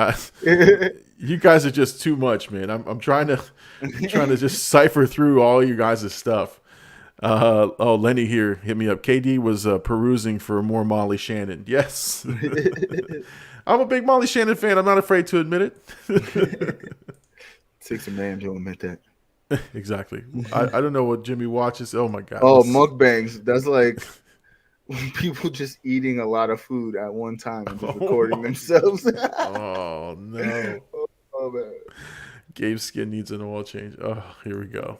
You guys are just too much, man. I'm trying to just cipher through all you guys' stuff. Lenny here hit me up. KD was perusing for more Molly Shannon. Yes, I'm a big Molly Shannon fan. I'm not afraid to admit it. Takes a man to admit that. Exactly. I don't know what Jimmy watches. Oh my god. Oh, mukbangs. That's like people just eating a lot of food at one time and just recording themselves. Oh no. Oh man. Gabe's skin needs an oil change. Oh, here we go.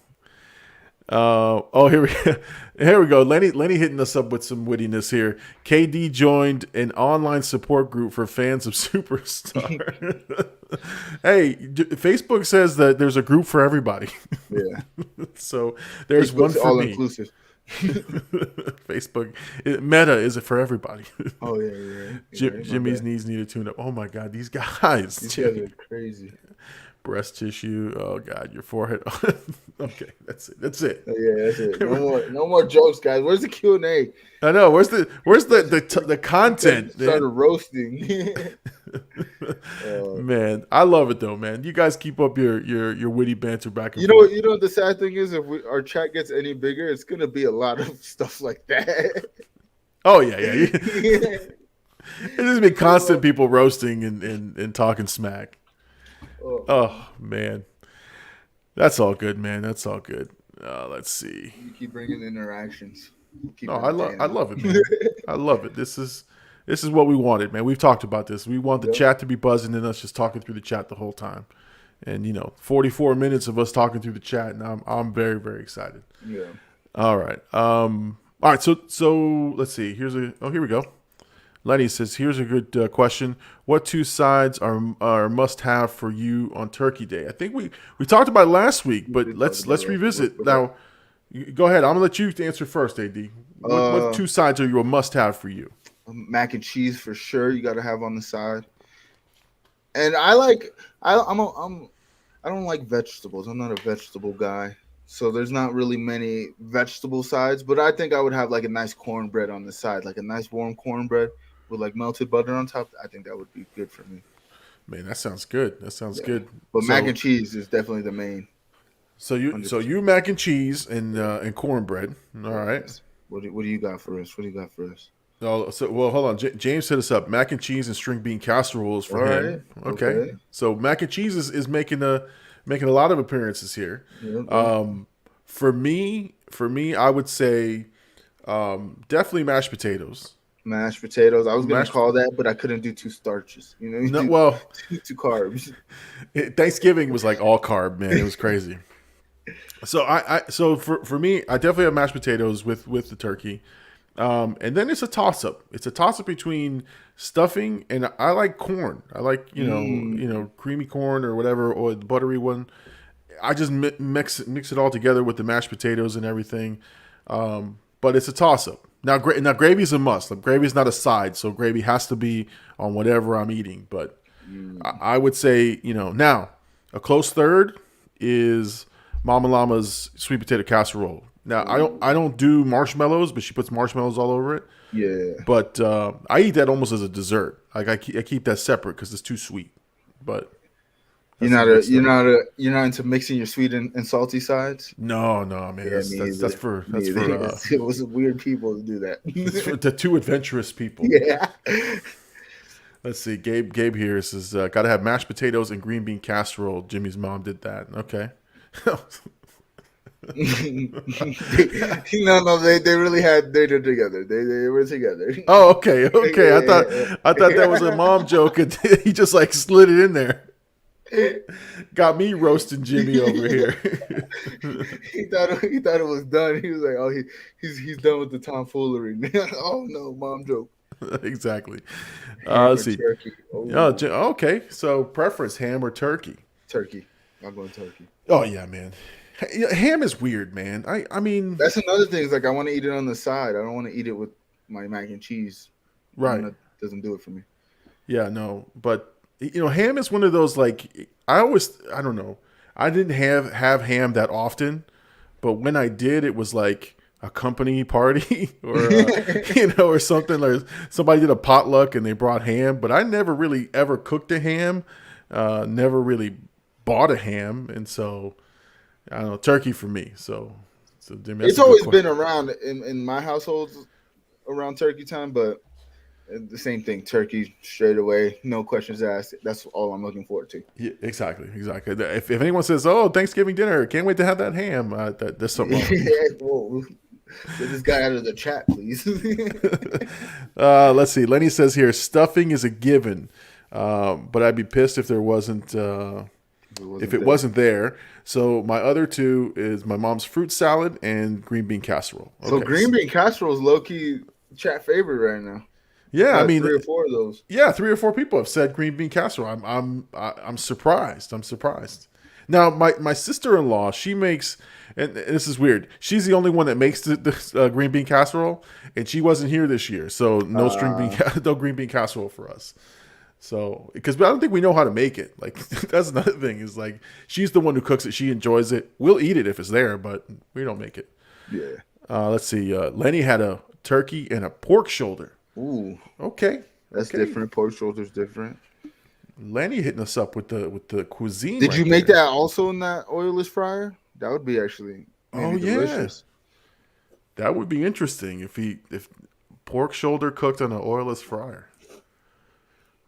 Here we go. Lenny hitting us up with some wittiness here. KD joined an online support group for fans of Superstar. Hey, Facebook says that there's a group for everybody. Yeah. So there's Facebook's one for all me. Inclusive. Facebook Meta is it for everybody. Oh yeah. Jimmy's knees need a tune up. Oh my god, these guys. These guys are crazy. Breast tissue. Oh god, your forehead. Okay, that's it. Yeah, that's it. No more jokes, guys. Where's the Q&A? I know. Where's the content? Started roasting. Man, I love it though, man. You guys keep up your witty banter back and forth. You know what the sad thing is? If our chat gets any bigger, it's gonna be a lot of stuff like that. Oh yeah. It's just be constant people roasting and talking smack. Oh man, that's all good, man. That's all good. Let's see. You keep bringing interactions. I love it, man. I love it. This is what we wanted, man. We've talked about this. We want the chat to be buzzing and us just talking through the chat the whole time. And 44 minutes of us talking through the chat, and I'm very, very excited. Yeah. All right. All right. So let's see. Here we go. Lenny says, here's a good question. What two sides are must have for you on Turkey Day? I think we talked about it last week, but let's revisit. Now, go ahead. I'm going to let you answer first, AD. What two sides are you a must have for you? Mac and cheese for sure. You got to have on the side. And I don't like vegetables. I'm not a vegetable guy. So there's not really many vegetable sides, but I think I would have like a nice cornbread on the side, like a nice warm cornbread with like melted butter on top. I think that would be good for me. Man, that sounds good. Good. But mac and cheese is definitely the main. So you mac and cheese and cornbread. All right. What do you got for us? Oh, hold on. James hit us up. Mac and cheese and string bean casserole is for him. Right. Okay. So mac and cheese is making a lot of appearances here. Yeah. For me, I would say definitely mashed potatoes. Mashed potatoes. I was gonna Mashed- call that, but I couldn't do two starches. You know, No, well, two carbs. Thanksgiving was like all carb, man. It was crazy. So so for me, I definitely have mashed potatoes with the turkey. And then it's a toss up. It's a toss up between stuffing and I like corn. I like, you know, creamy corn or whatever, or the buttery one. I just mix it all together with the mashed potatoes and everything. But it's a toss up. Now gravy's a must. Like, gravy's not a side, so gravy has to be on whatever I'm eating. But I would say, you know, now a close third is Mama Llama's sweet potato casserole. Now I don't do marshmallows, but she puts marshmallows all over it. Yeah. But I eat that almost as a dessert. Like I keep that separate because it's too sweet. But you're not into mixing your sweet and salty sides. No, man. Yeah, that's for it was weird people to do that. it's for the too adventurous people. Yeah. Let's see. Gabe here says got to have mashed potatoes and green bean casserole. Jimmy's mom did that. Okay. No, they really had they did together. They were together. Oh, okay. I thought that was a mom joke, and he just like slid it in there. Got me roasting Jimmy over here. he thought it was done. He was like, "Oh, he's done with the tomfoolery." Oh no, mom joke. Exactly. Ham Let's or see. turkey. Okay. So preference: ham or turkey? Turkey. I'm going turkey. Oh yeah, man. Ham is weird, man. I mean, that's another thing. Is like I want to eat it on the side. I don't want to eat it with my mac and cheese. Right. That doesn't do it for me. Yeah, no. But you know, ham is one of those, like, I don't know. I didn't have ham that often, but when I did, it was like a company party or or something. Like somebody did a potluck and they brought ham, but I never really ever cooked a ham. Never really bought a ham, and so I don't know, turkey for me. So Jimmy, it's always been around in my household around turkey time, but the same thing, turkey straight away, no questions asked. That's all I'm looking forward to. Yeah, exactly. If anyone says, "Oh, Thanksgiving dinner, can't wait to have that ham," there's something wrong. Get this guy out of the chat, please. Let's see. Lenny says here, stuffing is a given, but I'd be pissed if there wasn't. If it wasn't there. So my other two is my mom's fruit salad and green bean casserole. Okay. So green bean casserole is low key chat favorite right now. Yeah, I mean 3 or 4 of those. Yeah, 3 or 4 people have said green bean casserole. I'm surprised. I'm surprised. Now my sister-in-law, she makes, and this is weird. She's the only one that makes the green bean casserole, and she wasn't here this year, so no green bean casserole for us. So, because I don't think we know how to make it. Like, that's another thing, is like, she's the one who cooks it. She enjoys it. We'll eat it if it's there, but we don't make it. Yeah. Let's see. Lenny had a turkey and a pork shoulder. Ooh. Okay. That's different. Pork shoulder's different. Lenny hitting us up with the cuisine. Did you make that also in that oilless fryer? That would be actually delicious. That would be interesting if pork shoulder cooked on an oilless fryer.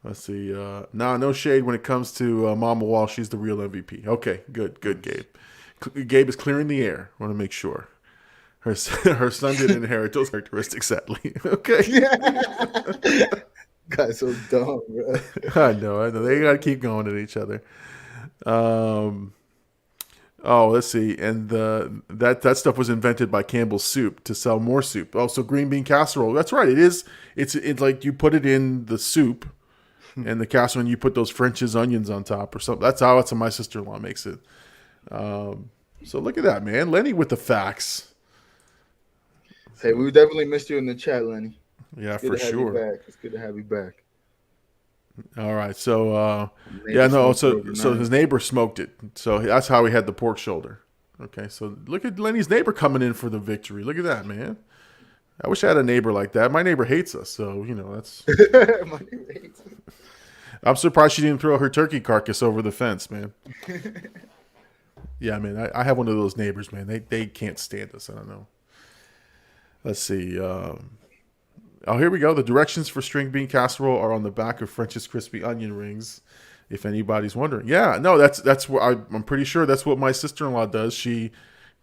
Let's see. No shade when it comes to Mama Wall. She's the real MVP. Okay, good, Gabe. Gabe is clearing the air. I want to make sure. Her son didn't inherit those characteristics, sadly. Okay. Guy's so dumb, bro. I know. They got to keep going at each other. Let's see. And that stuff was invented by Campbell's Soup to sell more soup. Also, green bean casserole. That's right. It is. It's like you put it in the soup. And the casserole, and you put those French's onions on top or something. That's how my sister-in-law makes it. So look at that, man. Lenny with the facts. Hey, we definitely missed you in the chat, Lenny. Yeah, for sure. It's good to have you back. All right. So, so his neighbor smoked it. So that's how he had the pork shoulder. Okay. So look at Lenny's neighbor coming in for the victory. Look at that, man. I wish I had a neighbor like that. My neighbor hates us, so that's. My neighbor hates us. I'm surprised she didn't throw her turkey carcass over the fence, man. Yeah, man, I have one of those neighbors, man. They can't stand us. I don't know. Let's see. Here we go. The directions for string bean casserole are on the back of French's crispy onion rings, if anybody's wondering. Yeah, no, that's what I'm pretty sure that's what my sister-in-law does. She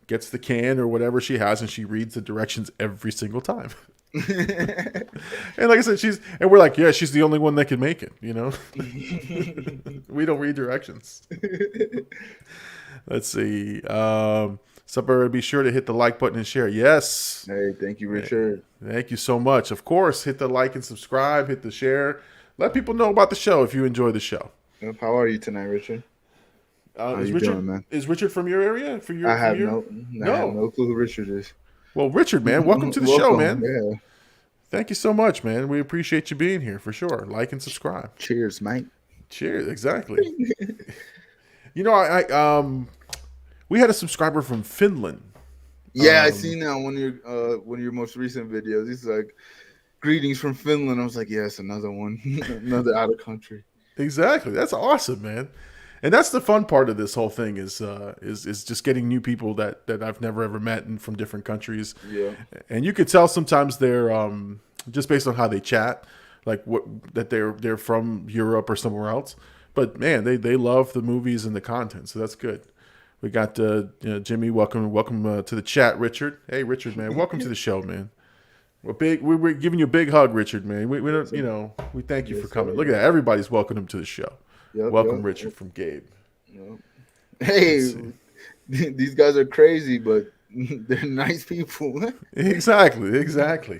gets the can or whatever she has, and she reads the directions every single time. And like I said, we're like, yeah, she's the only one that can make it, you know. We don't read directions. Let's see. So be sure to hit the like button and share. Yes. Hey, thank you, Richard. Thank you so much. Of course, hit the like and subscribe, hit the share. Let people know about the show if you enjoy the show. How are you tonight, Richard? How Is you Richard doing, man? Is Richard from your area? I have no clue who Richard is. Well, Richard, man, welcome to the show, man. Yeah. Thank you so much, man. We appreciate you being here for sure. Like and subscribe. Cheers, mate. Cheers, exactly. You know, I we had a subscriber from Finland. Yeah, I seen that on one of your most recent videos. He's like, "Greetings from Finland." I was like, "Yes, another one, another out of country." Exactly. That's awesome, man. And that's the fun part of this whole thing is just getting new people that I've never ever met and from different countries. Yeah. And you could tell sometimes they're just based on how they chat, like that they're from Europe or somewhere else. But man, they love the movies and the content, so that's good. We got Jimmy. Welcome to the chat, Richard. Hey, Richard, man, welcome to the show, man. We're giving you a big hug, Richard, man. We don't, we thank you for coming. Look at that, everybody's welcoming him to the show. Welcome, Richard, from Gabe. Yep. Hey, these guys are crazy, but they're nice people. Exactly.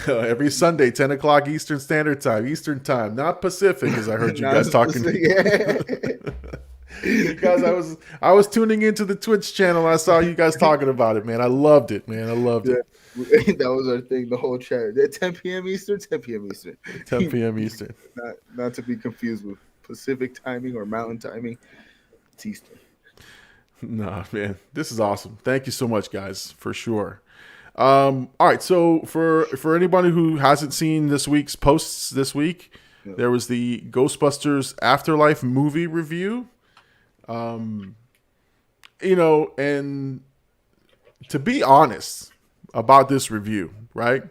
Every Sunday, 10 o'clock Eastern Standard Time, not Pacific, as I heard you guys talking. Guys, I was tuning into the Twitch channel. I saw you guys talking about it, man. I loved it, man. I loved it. That was our thing, the whole chat. At 10 p.m. Eastern, 10 p.m. Eastern. 10 p.m. Eastern. Not to be confused with Pacific timing or Mountain timing. It's Eastern. Nah, man. This is awesome. Thank you so much, guys, for sure. All right, so for anybody who hasn't seen this week's posts this week, there was the Ghostbusters Afterlife movie review. And to be honest about this review, right?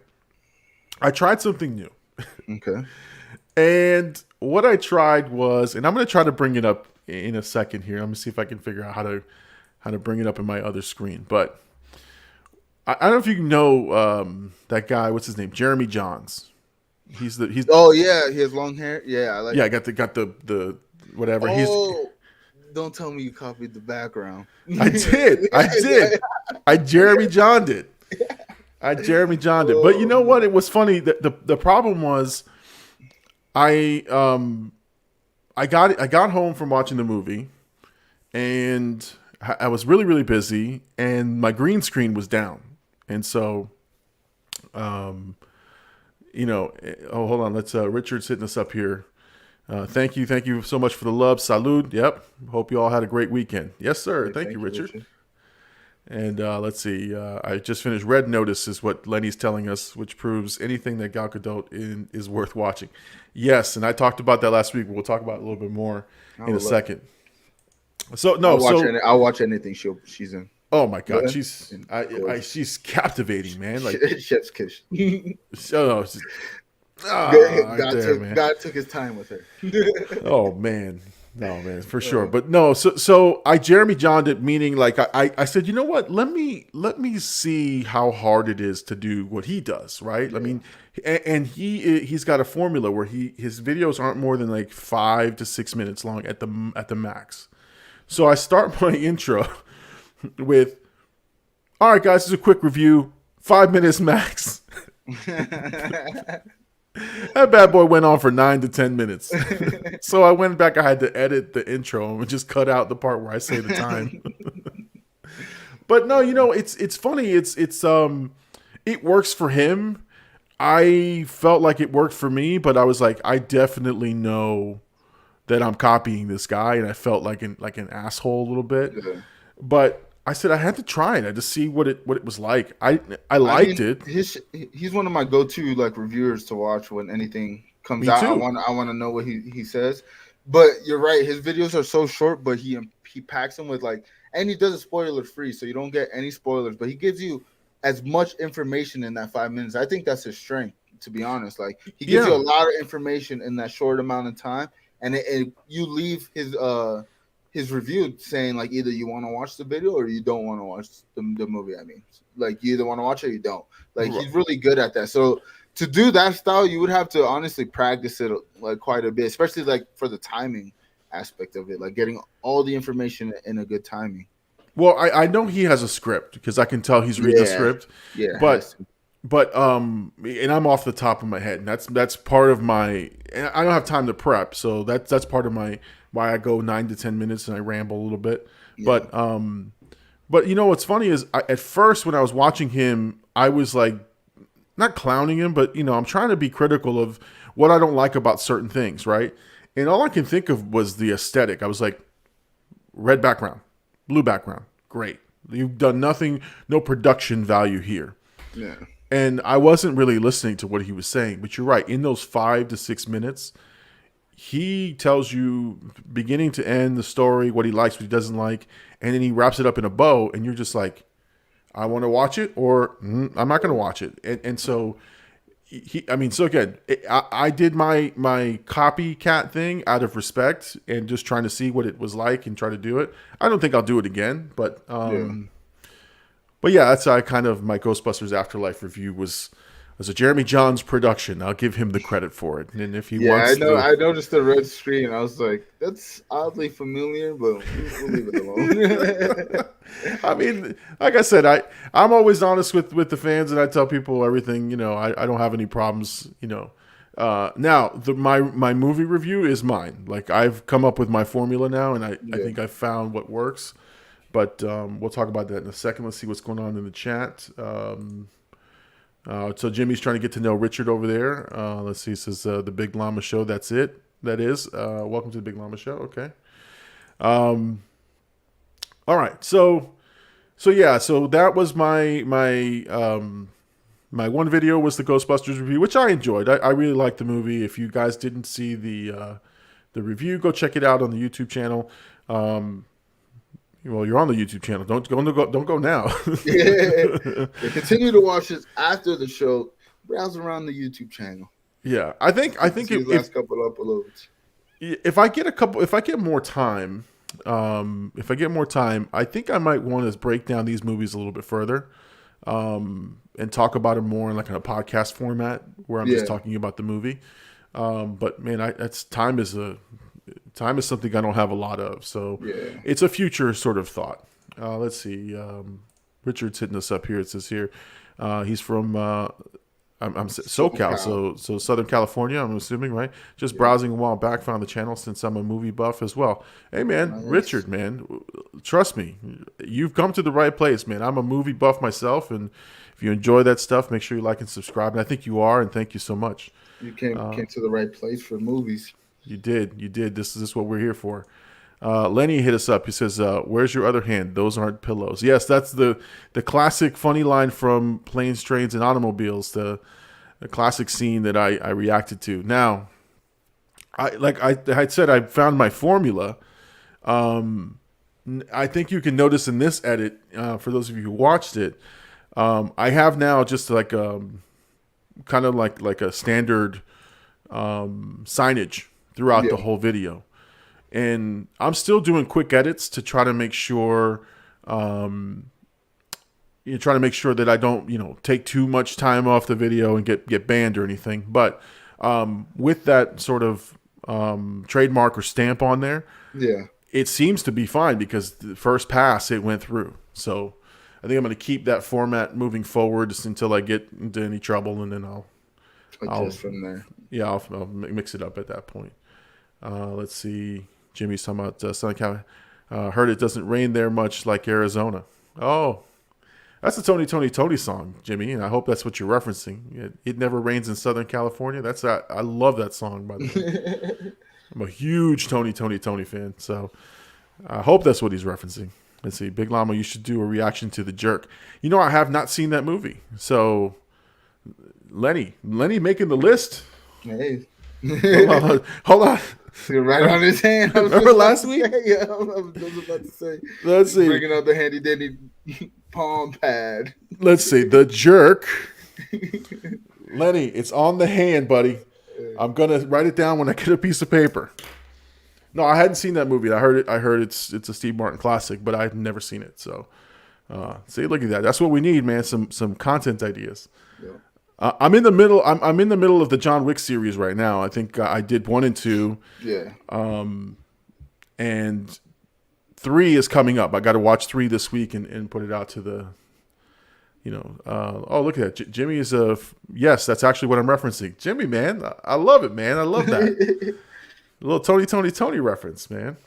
I tried something new. Okay. And what I tried was, and I'm going to try to bring it up in a second here. I'm going to see if I can figure out how to bring it up in my other screen. But I don't know if you know that guy. What's his name? Jeremy Johns. He's. Oh yeah, he has long hair. Yeah, I like. Yeah, got the whatever. Oh, don't tell me you copied the background. I did. I Jeremy John'd it. But you know what? It was funny. The problem was, I got home from watching the movie, and I was really, really busy, and my green screen was down, and so, oh, hold on. Let's Richard's hitting us up here. Thank you so much for the love. Salud. Yep. Hope you all had a great weekend. Yes, sir. Thank you, Richard. And let's see. I just finished Red Notice is what Lenny's telling us, which proves anything that Gal Gadot is worth watching. Yes, and I talked about that last week. We'll talk about it a little bit more in a second. So no, I'll watch anything she's in. Oh my God, she's captivating, man. Like Chef's kiss. God took his time with her. Oh man. No, man, for sure. But no, so I Jeremy John'd it, meaning like I said, you know what? Let me see how hard it is to do what he does, right? Yeah. I mean, and he's got a formula where his videos aren't more than like 5 to 6 minutes long at the max. So I start my intro with, all right, guys, this is a quick review, 5 minutes max. That bad boy went on for 9 to 10 minutes. So I went back. I had to edit the intro and just cut out the part where I say the time. But no, it's funny. It works for him. I felt like it worked for me, but I was like, I definitely know that I'm copying this guy, and I felt like an asshole a little bit. Yeah. But I said I had to try it to see what it was like. I liked it. He's one of my go-to like reviewers to watch when anything comes out. I want to know what he says. But you're right, his videos are so short, but he packs them with like, and he does it spoiler free, so you don't get any spoilers. But he gives you as much information in that 5 minutes. I think that's his strength, to be honest. Like he gives you a lot of information in that short amount of time, and you leave his his review saying like either you want to watch the video or you don't want to watch the movie. I mean, like you either want to watch it or you don't. Like he's really good at that. So to do that style, you would have to honestly practice it like quite a bit, especially like for the timing aspect of it, like getting all the information in a good timing. Well, I know he has a script because I can tell he's reading the script. Yeah, but and I'm off the top of my head, and that's part of my. And I don't have time to prep, so that's part of my why I go 9 to 10 minutes and I ramble a little bit. Yeah. But you know what's funny is at first when I was watching him, I was like not clowning him, but you know I'm trying to be critical of what I don't like about certain things, right? And all I can think of was the aesthetic. I was like, red background, blue background, great. You've done nothing, no production value here. Yeah. And I wasn't really listening to what he was saying, but you're right. In those 5 to 6 minutes, he tells you beginning to end the story, what he likes, what he doesn't like, and then he wraps it up in a bow, and you're just like, I want to watch it, or I'm not going to watch it. And so, so again, I did my copycat thing out of respect and just trying to see what it was like and try to do it. I don't think I'll do it again, but But yeah, that's how my Ghostbusters Afterlife review was a Jeremy Johns production. I'll give him the credit for it. And if he wants I noticed the red screen. I was like, that's oddly familiar, but we'll leave it alone. I mean, like I said, I'm always honest with the fans, and I tell people everything. You know, I don't have any problems. You know, now my movie review is mine. Like I've come up with my formula now, and I think I've found what works. But we'll talk about that in a second. Let's see what's going on in the chat. So Jimmy's trying to get to know Richard over there. Let's see. It says the Big Llama Show. That's it. That is. Welcome to the Big Llama Show. Okay. All right. So yeah. So that was my one video was the Ghostbusters review, which I enjoyed. I really liked the movie. If you guys didn't see the review, go check it out on the YouTube channel. Well, you're on the YouTube channel. Don't go now. Continue to watch this after the show. Browse around the YouTube channel. Yeah, I think last couple uploads. If I get more time, I think I might want to break down these movies a little bit further, and talk about them more in like a podcast format where I'm just talking about the movie. But man, time is something I don't have a lot of, so it's a future sort of thought. Let's see. Richard's hitting us up here. It says here he's from I'm SoCal, so Southern California. I'm assuming, right? Just browsing a while back, found the channel since I'm a movie buff as well. Hey man, nice. Richard, man, trust me, you've come to the right place, man. I'm a movie buff myself, and if you enjoy that stuff, make sure you like and subscribe. And I think you are, and thank you so much. You came to the right place for movies. You did. This is what we're here for. Lenny hit us up. He says, where's your other hand? Those aren't pillows. Yes, that's the classic funny line from Planes, Trains, and Automobiles, the classic scene that I reacted to. Now, I said, I found my formula. I think you can notice in this edit, for those of you who watched it, I have now just like kind of like a standard signage throughout the whole video. And I'm still doing quick edits to try to make sure that I don't, take too much time off the video and get banned or anything. But with that sort of trademark or stamp on there, it seems to be fine because the first pass it went through. So I think I'm going to keep that format moving forward just until I get into any trouble, and then I'll adjust from there. Yeah, I'll mix it up at that point. Let's see. Jimmy's talking about Southern California. Heard it doesn't rain there much like Arizona. Oh, that's a Tony song, Jimmy, and I hope that's what you're referencing. It never rains in Southern California. I love that song, by the way. I'm a huge Tony fan, so I hope that's what he's referencing. Let's see. Big Llama, you should do a reaction to The Jerk. I have not seen that movie. So, Lenny making the list. Hey. Hold on. You're right on his hand. Remember last week? Yeah, I was about to say. Let's see. Bringing out the handy-dandy palm pad. Let's see. The Jerk. Lenny, it's on the hand, buddy. I'm going to write it down when I get a piece of paper. No, I hadn't seen that movie. I heard it. I heard it's a Steve Martin classic, but I've never seen it. So, see, look at that. That's what we need, man. Some content ideas. Yeah. I'm in the middle. I'm in the middle of the John Wick series right now. I think I did 1 and 2. Yeah. And 3 is coming up. I got to watch 3 this week and put it out to the. Oh, look at that. Jimmy is yes, that's actually what I'm referencing. Jimmy, man, I love it, man. I love that. A little Tony reference, man.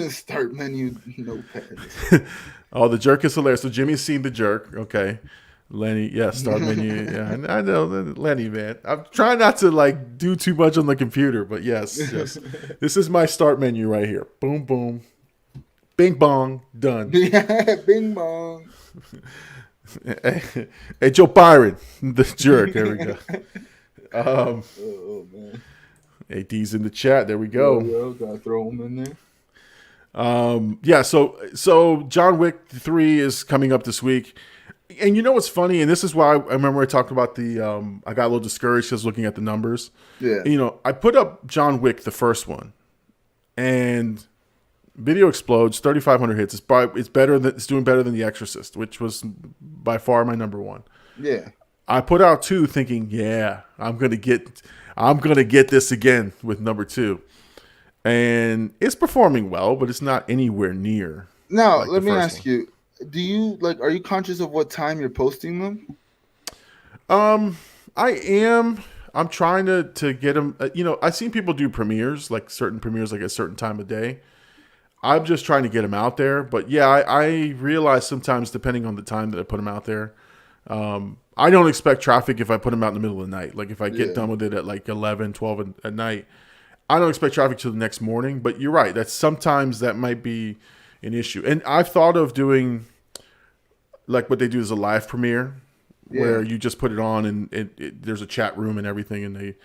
Start menu notepad. Oh, the jerk is hilarious. So Jimmy's seen the jerk. Okay. Lenny, yeah, start menu. Yeah, I know. Lenny, man. I'm trying not to do too much on the computer, but yes. This is my start menu right here. Boom, boom. Bing bong, done. Yeah, bing bong. Hey, Joe Byron, the jerk. There we go. Oh man. AD's in the chat. There we go. Yo, gotta throw him in there. Yeah. So John Wick 3 is coming up this week, and you know what's funny? And this is why I remember I talked about the. I got a little discouraged because looking at the numbers. Yeah. I put up John Wick, the first one, and video explodes. 3,500 hits. It's better than it's doing better than The Exorcist, which was by far my number 1. Yeah. I put out 2 thinking, yeah, I'm gonna get this again with number 2, and it's performing well, but it's not anywhere near. Now, like let me first ask you: do you are you conscious of what time you're posting them? I am. I'm trying to get them. I've seen people do premieres, like certain premieres, like a certain time of day. I'm just trying to get them out there, but yeah, I realize sometimes depending on the time that I put them out there. I don't expect traffic if I put them out in the middle of the night. Like if I get done with it at 11, 12 at night, I don't expect traffic till the next morning. But you're right. Sometimes that might be an issue. And I've thought of doing like what they do as a live premiere where you just put it on and there's a chat room and everything and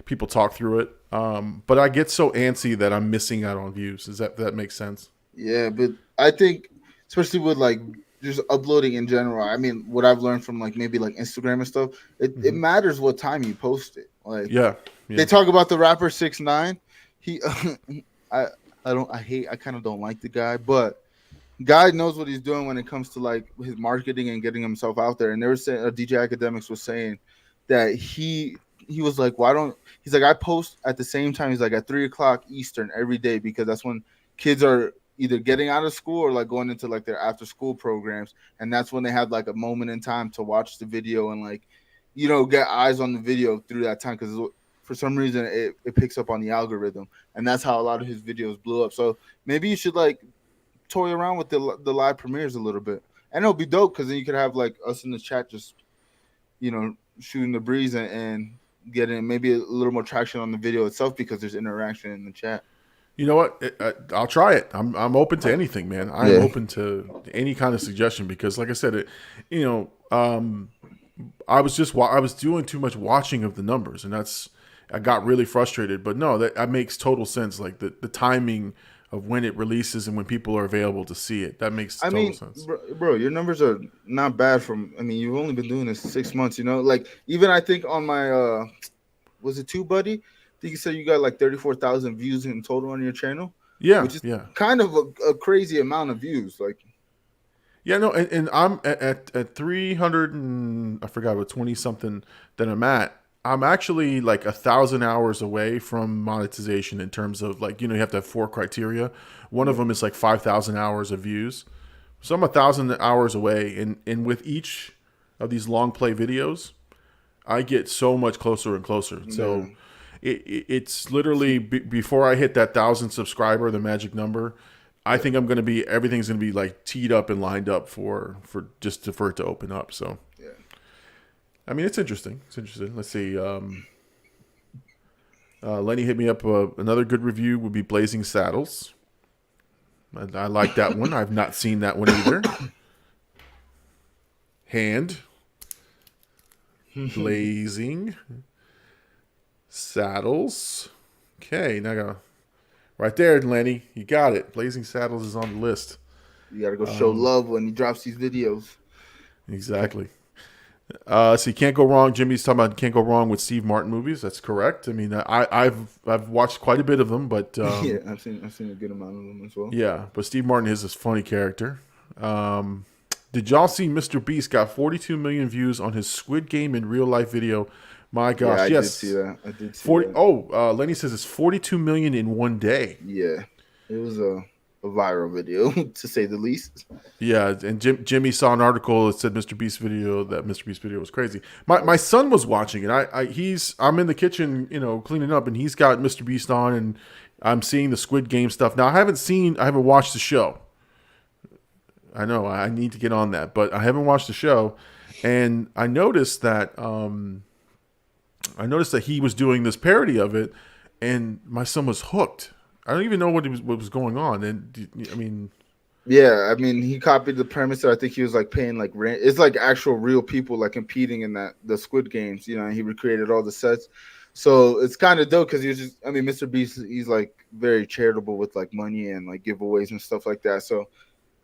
people talk through it. But I get so antsy that I'm missing out on views. Does that make sense? Yeah, but I think especially with just uploading in general. I mean, what I've learned from maybe Instagram and stuff, it matters what time you post it. Yeah. They talk about the rapper 6ix9ine. He, I kind of don't like the guy, but guy knows what he's doing when it comes to his marketing and getting himself out there. And they were saying, DJ Academics was saying that he was like, he's like, I post at the same time. He's like at 3:00 Eastern every day because that's when kids are either getting out of school or going into their after school programs. And that's when they have a moment in time to watch the video and get eyes on the video through that time. Cause for some reason it picks up on the algorithm and that's how a lot of his videos blew up. So maybe you should toy around with the live premieres a little bit and it'll be dope. Cause then you could have us in the chat, just, shooting the breeze and getting maybe a little more traction on the video itself because there's interaction in the chat. You know what? I'll try it. I'm open to anything, man. I'm open to any kind of suggestion because, like I said, I was doing too much watching of the numbers, and I got really frustrated. But no, that makes total sense. Like the timing of when it releases and when people are available to see it, that makes total sense. Bro, your numbers are not bad. You've only been doing this 6 months. Even I think on my was it TubeBuddy? I think you said you got 34,000 views in total on your channel. Yeah, which is kind of a crazy amount of views. And I'm at 300 and I forgot what 20 something that I'm at. I'm actually 1,000 hours away from monetization in terms of you have to have 4 criteria. One of them is 5,000 hours of views. So I'm 1,000 hours away, and with each of these long play videos, I get so much closer and closer. So. It's literally before I hit that 1,000 subscriber, the magic number. I think everything's gonna be teed up and lined up for it to open up. So yeah, I mean it's interesting. Let's see. Lenny hit me up. Another good review would be Blazing Saddles. I like that one. I've not seen that one either. Hand. Blazing Saddles. Okay, now I got right there, Lenny. You got it. Blazing Saddles is on the list. You gotta go show love when he drops these videos. Exactly. So you can't go wrong. Jimmy's talking about can't go wrong with Steve Martin movies. That's correct. I mean, I've watched quite a bit of them, but Yeah, I've seen a good amount of them as well. yeah, but Steve Martin is this funny character. Um, did y'all see Mr. Beast got 42 million views on his Squid Game in real life video? My gosh, Yeah, I yes, did see that. I did see 40. that. Oh, Lenny says it's 42 million in one day. Yeah, it was a viral video to say the least. Yeah, and Jimmy saw an article that said Mr. Beast video was crazy. My son was watching it. I'm in the kitchen, cleaning up, and he's got Mr. Beast on, and I'm seeing the Squid Game stuff. Now I haven't watched the show. I know I need to get on that, but I haven't watched the show, and I noticed that he was doing this parody of it, and my son was hooked. I don't even know what was going on, and I mean. Yeah, I mean, he copied the premise. I think he was like paying like rent. It's like actual real people like competing in the Squid Games, and he recreated all the sets. So it's kind of dope because Mr. Beast, he's like very charitable with like money and like giveaways and stuff like that. So,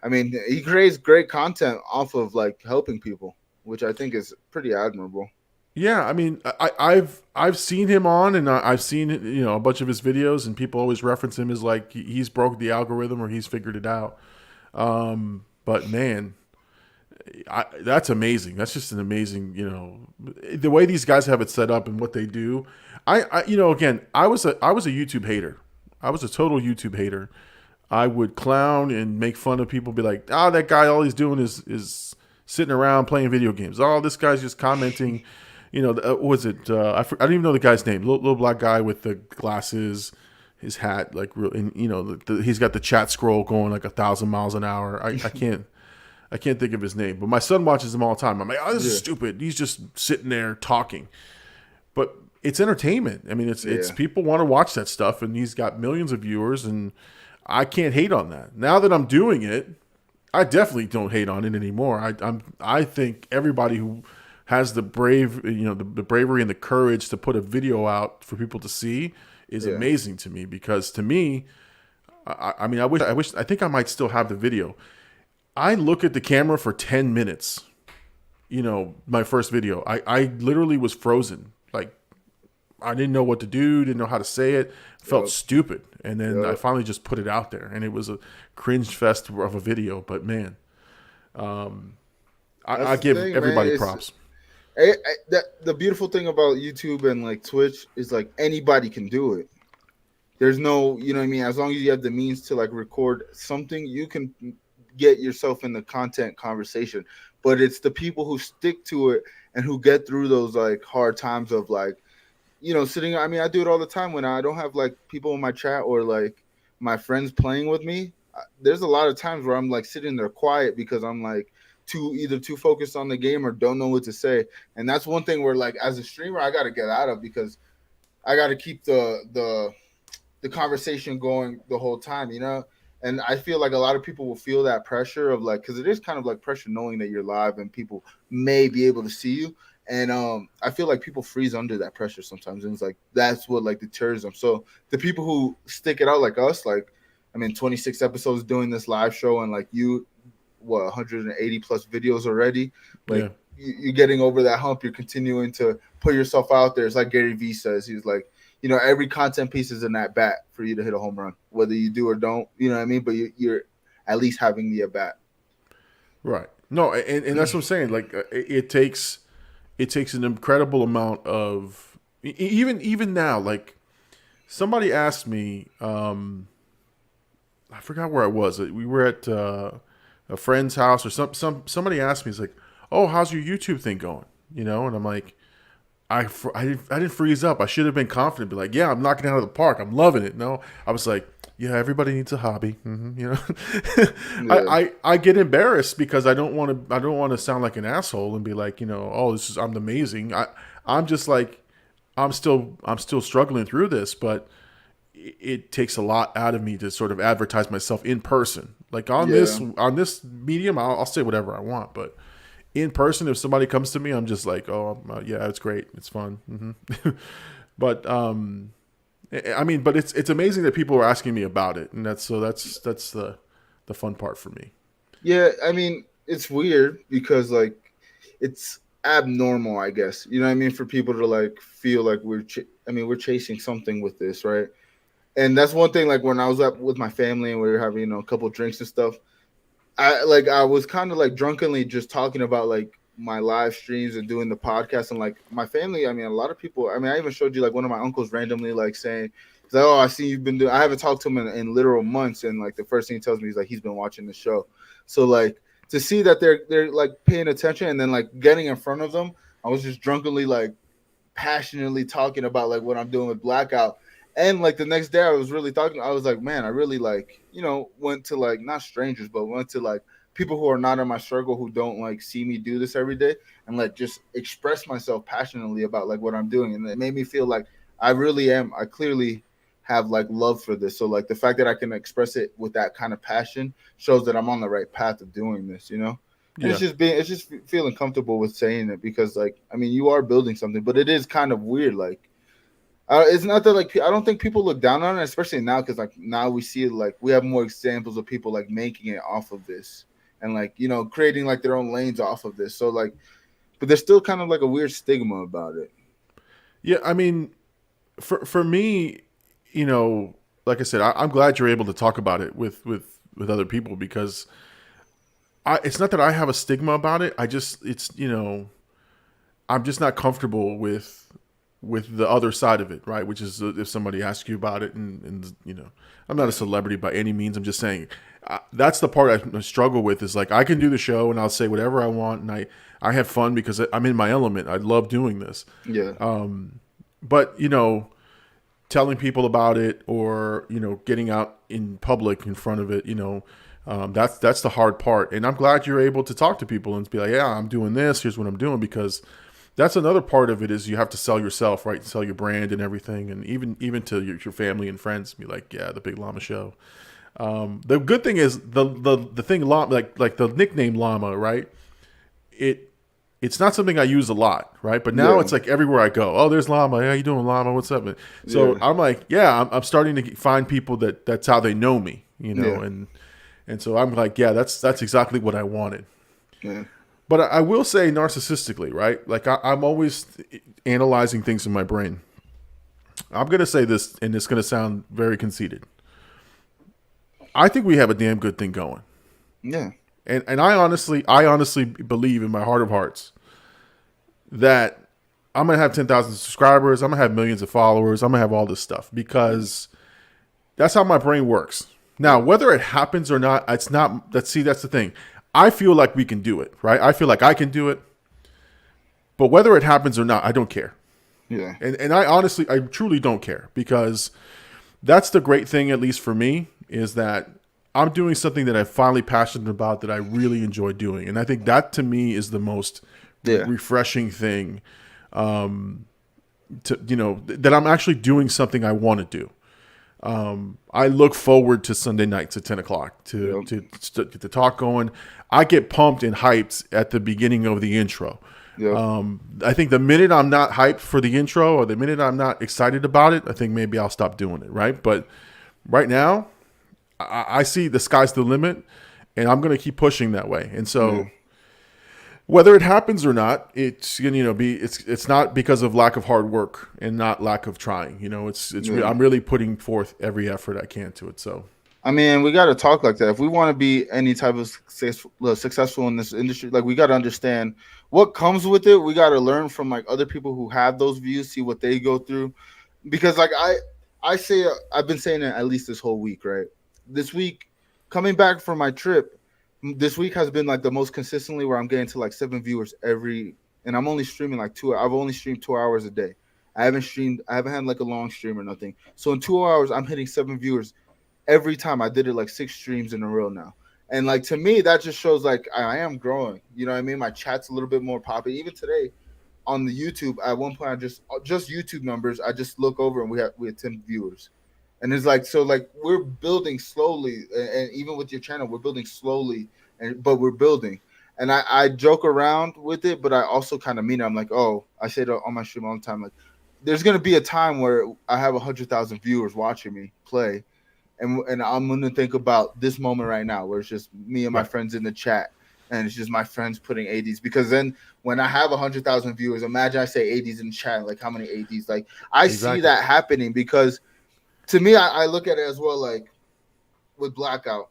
I mean, he creates great content off of like helping people, which I think is pretty admirable. Yeah, I mean, I've seen him on, and I've seen a bunch of his videos, and people always reference him as like he's broke the algorithm or he's figured it out. But man, that's amazing. That's just an amazing, the way these guys have it set up and what they do. Again, I was a YouTube hater. I was a total YouTube hater. I would clown and make fun of people, be like, "Oh, that guy, all he's doing is sitting around playing video games. Oh, this guy's just commenting." What was it? I don't even know the guy's name. Little black guy with the glasses. His hat, like, and he's got the chat scroll going like 1,000 miles an hour. I can't think of his name, but my son watches him all the time. I'm like, oh, this is stupid. He's just sitting there talking, but it's entertainment. I mean, it's people want to watch that stuff, and he's got millions of viewers, and I can't hate on that. Now that I'm doing it, I definitely don't hate on it anymore. I think everybody who has the the bravery and the courage to put a video out for people to see is amazing to me, because to me, I think I might still have the video. I look at the camera for 10 minutes, my first video. I literally was frozen. Like, I didn't know what to do, didn't know how to say it, felt stupid. And then I finally just put it out there, and it was a cringe fest of a video. But man, I give everybody props. The beautiful thing about YouTube and like Twitch is like anybody can do it. There's no, as long as you have the means to like record something, you can get yourself in the content conversation. But it's the people who stick to it and who get through those like hard times of like, sitting. I mean, I do it all the time when I don't have like people in my chat or like my friends playing with me. There's a lot of times where I'm like sitting there quiet because I'm like either too focused on the game or don't know what to say. And that's one thing where like as a streamer I got to get out of, because I got to keep the conversation going the whole time, and I feel like a lot of people will feel that pressure of like, because it is kind of like pressure knowing that you're live and people may be able to see you, and I feel like people freeze under that pressure sometimes, and it's like that's what like deters them. So the people who stick it out like us, like 26 episodes doing this live show, and like 180 plus videos already. Like you're getting over that hump. You're continuing to put yourself out there. It's like Gary Vee says. He's like, every content piece is in that bat for you to hit a home run, whether you do or don't. You know what I mean? But you're at least having the at bat. Right. No, and that's what I'm saying. Like it takes an incredible amount of even now. Like somebody asked me, I forgot where I was. We were at a friend's house or somebody asked me, it's like, oh, how's your YouTube thing going? And I'm like, I didn't freeze up. I should have been confident, be like, yeah, I'm knocking it out of the park. I'm loving it. No, I was like, yeah, everybody needs a hobby. I get embarrassed because I don't want to sound like an asshole and be like, oh, I'm amazing. I'm just like, I'm still struggling through this, but it takes a lot out of me to sort of advertise myself in person. Like on this medium, I'll say whatever I want, but in person, if somebody comes to me, I'm just like, oh, yeah, it's great, it's fun. Mm-hmm. But but it's amazing that people are asking me about it, and that's the fun part for me. Yeah, it's weird because like it's abnormal, I guess. You know what I mean? For people to like feel like we're chasing something with this, right? And that's one thing. Like when I was up with my family and we were having a couple drinks and stuff, I was kind of like drunkenly just talking about like my live streams and doing the podcast and like my family. I mean, a lot of people. I mean, I even showed you like one of my uncles randomly like saying, he's like, "Oh, I see you've been doing." I haven't talked to him in literal months, and like the first thing he tells me is like he's been watching the show. So like to see that they're like paying attention and then like getting in front of them, I was just drunkenly like passionately talking about like what I'm doing with Blackout. And like the next day I was really talking, I was like, man, I really like, went to like not strangers, but went to like people who are not in my circle who don't like see me do this every day and like just express myself passionately about like what I'm doing. And it made me feel like I clearly have like love for this. So like the fact that I can express it with that kind of passion shows that I'm on the right path of doing this, And Yeah. it's just feeling comfortable with saying it because like, I mean, you are building something, but it is kind of weird. Like, it's not that like I don't think people look down on it, especially now because like now we see it like we have more examples of people like making it off of this and like creating like their own lanes off of this. So like, but there's still kind of like a weird stigma about it. Yeah, I mean, for me, like I said, I'm glad you're able to talk about it with other people because it's not that I have a stigma about it. I'm just not comfortable with the other side of it, right? Which is if somebody asks you about it, and I'm not a celebrity by any means. I'm just saying that's the part I struggle with. Is like I can do the show and I'll say whatever I want, and I have fun because I'm in my element. I love doing this. Yeah. But telling people about it or getting out in public in front of it, that's the hard part. And I'm glad you're able to talk to people and be like, yeah, I'm doing this. Here's what I'm doing because. That's another part of it is you have to sell yourself, right? Sell your brand and everything. And even to your family and friends, be like, yeah, the Big Llama Show. The good thing is the thing Llama, like the nickname Llama, right? It's not something I use a lot, right? But now it's like everywhere I go. Oh, there's Llama. How you doing, Llama? What's up? So I'm like, yeah, I'm starting to find people that's how they know me, and so I'm like, yeah, that's exactly what I wanted. Yeah. But I will say narcissistically, right? Like I'm always analyzing things in my brain. I'm going to say this, and it's going to sound very conceited. I think we have a damn good thing going. Yeah. And I honestly believe in my heart of hearts that I'm going to have 10,000 subscribers. I'm going to have millions of followers. I'm going to have all this stuff because that's how my brain works. Now, whether it happens or not, that's the thing. I feel like we can do it, right? I feel like I can do it. But whether it happens or not, I don't care. Yeah. And I truly don't care because that's the great thing, at least for me, is that I'm doing something that I'm finally passionate about that I really enjoy doing. And I think that to me is the most refreshing thing that I'm actually doing something I want to do. I look forward to Sunday nights at 10 o'clock to get the talk going. I get pumped and hyped at the beginning of the intro. Yep. I think the minute I'm not hyped for the intro or the minute I'm not excited about it, I think maybe I'll stop doing it, right? But right now, I see the sky's the limit, and I'm going to keep pushing that way. And so whether it happens or not, it's it's not because of lack of hard work and not lack of trying. I'm really putting forth every effort I can to it. So, I mean, we got to talk like that. If we want to be any type of successful in this industry, like we got to understand what comes with it. We got to learn from like other people who have those views, see what they go through. Because like I've been saying it at least this whole week, right? This week, coming back from my trip, this week has been like the most consistently where I'm getting to like 7 viewers and I'm only streaming like 2. I've only streamed 2 hours a day. I haven't had like a long stream or nothing. So in 2 hours, I'm hitting 7 viewers every time. I did it like 6 streams in a row now. And like, to me, that just shows like I am growing. You know what I mean? My chat's a little bit more poppy. Even today on the YouTube, at one point, I just YouTube numbers. I just look over and we had 10 viewers. And it's like, so like we're building slowly. And even with your channel, we're building slowly, but we're building. And I joke around with it, but I also kind of mean it. I'm like, I say it on my stream all the time. Like, there's going to be a time where I have 100,000 viewers watching me play. And I'm going to think about this moment right now where it's just me and my friends in the chat. and it's just my friends putting ADs. Because then when I have 100,000 viewers, imagine I say ADs in chat, like how many ADs? Like I see that happening, because to me, I look at it as well, like with Blackout,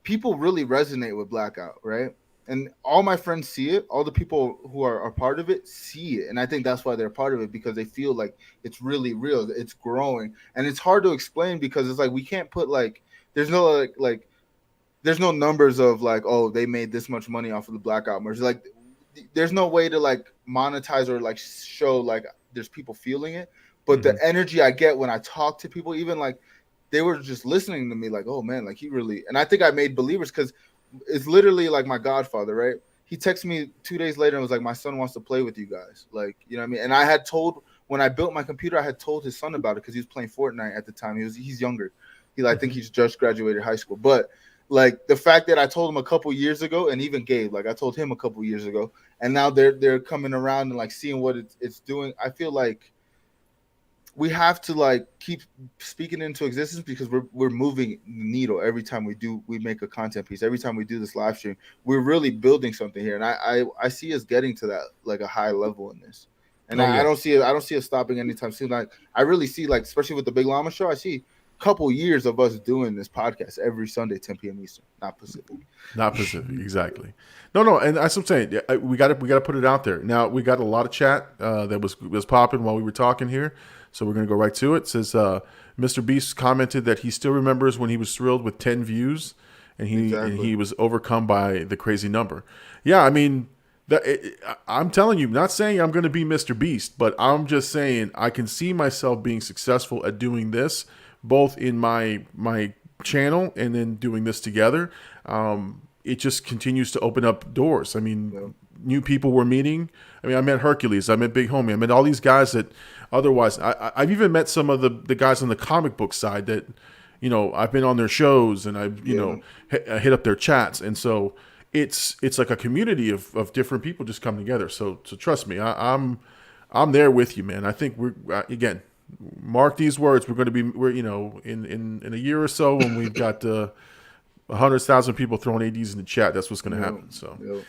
people really resonate with Blackout, right? And all my friends see it. All the people who are part of it see it. And I think that's why they're part of it, because they feel like it's really real. It's growing. And it's hard to explain, because it's like we can't put like, there's no like there's no numbers of like, oh, they made this much money off of the Blackout merch. Like there's no way to like monetize or like show like there's people feeling it. But the energy I get when I talk to people, even like they were just listening to me like, oh man, like he really, and I think I made believers, because it's literally like my godfather, right? He texted me 2 days later and was like, my son wants to play with you guys. Like, you know what I mean? And I had told, when I built my computer, I had told his son about it, because he was playing Fortnite at the time. He's younger. I think he's just graduated high school. But like the fact that I told him a couple years ago, and even Gabe, like I told him a couple years ago, and now they're coming around and like seeing what it's doing. I feel like we have to like keep speaking into existence, because we're moving the needle every time we make a content piece. Every time we do this live stream, we're really building something here, and I see us getting to that like a high level in this, and I don't see it stopping anytime soon. Like I really see, like especially with the Big Llama show, I see a couple years of us doing this podcast every Sunday 10 p.m. Eastern, not Pacific, exactly. No, and that's what I'm saying. We got to put it out there. Now we got a lot of chat that was popping while we were talking here. So we're going to go right to it. It says Mr. Beast commented that he still remembers when he was thrilled with 10 views, and he was overcome by the crazy number. Yeah, I mean, I'm telling you, not saying I'm going to be Mr. Beast, but I'm just saying I can see myself being successful at doing this, both in my channel and then doing this together. It just continues to open up doors. I mean, new people we're meeting. I mean, I met Hercules. I met Big Homie. I met all these guys that otherwise, I've even met some of the guys on the comic book side that, you know, I've been on their shows and I've, you know, hit up their chats. And so it's like a community of different people just coming together. So trust me, I'm there with you, man. I think we're, again, mark these words. We're you know, in a year or so when we've got 100,000 people throwing ADs in the chat, that's what's going to happen. So.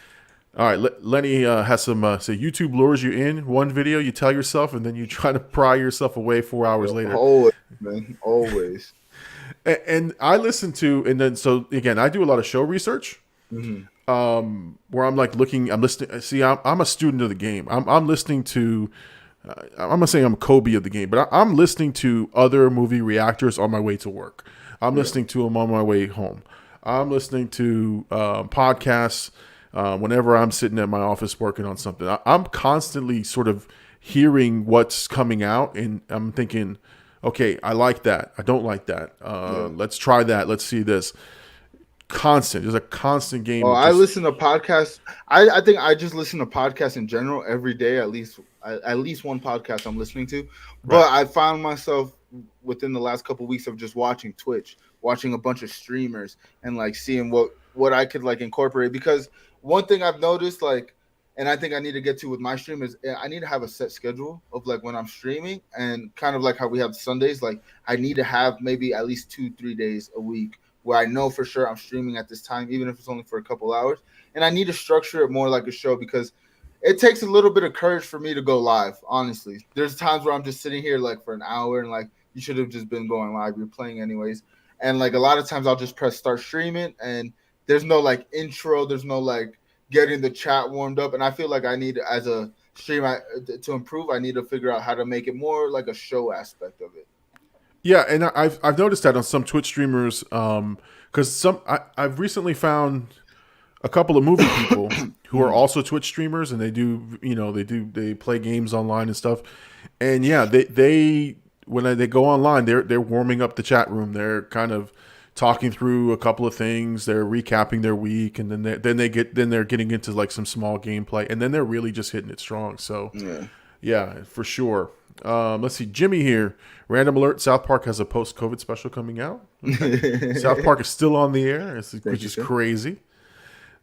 All right, Lenny has some say YouTube lures you in one video, you tell yourself, and then you try to pry yourself away 4 hours later. Always, man, always. And I listen to, and then so again, I do a lot of show research, where I'm like I'm listening. See, I'm a student of the game. I'm listening to. I'm not saying I'm Kobe of the game, but I'm listening to other movie reactors on my way to work. I'm listening to them on my way home. I'm listening to podcasts. Whenever I'm sitting at my office working on something, I'm constantly sort of hearing what's coming out, and I'm thinking, okay, I like that. I don't like that. Let's try that. Let's see this. There's a constant game. Oh, I listen to podcasts. I think I just listen to podcasts in general every day. At least one podcast I'm listening to. But I found myself within the last couple of weeks of just watching Twitch, watching a bunch of streamers, and like seeing what I could like incorporate. Because one thing I've noticed, like, and I think I need to get to with my stream is I need to have a set schedule of like when I'm streaming, and kind of like how we have Sundays. Like I need to have maybe at least 2-3 days a week where I know for sure I'm streaming at this time, even if it's only for a couple hours. And I need to structure it more like a show, because it takes a little bit of courage for me to go live. Honestly, there's times where I'm just sitting here like for an hour, and like you should have just been going live. You're playing anyways. And like a lot of times I'll just press start streaming, and there's no like intro. There's no like getting the chat warmed up. And I feel like I need, as a stream, to improve, I need to figure out how to make it more like a show aspect of it. Yeah, and I've noticed that on some Twitch streamers, because I've recently found a couple of movie people who are also Twitch streamers, and they play games online and stuff. And yeah, they when they go online, they're warming up the chat room. They're kind of talking through a couple of things. They're recapping their week, and then they're getting into like some small gameplay, and then they're really just hitting it strong. So yeah, for sure. Let's see, Jimmy here. Random alert: South Park has a post-COVID special coming out. Okay. South Park is still on the air, which is crazy.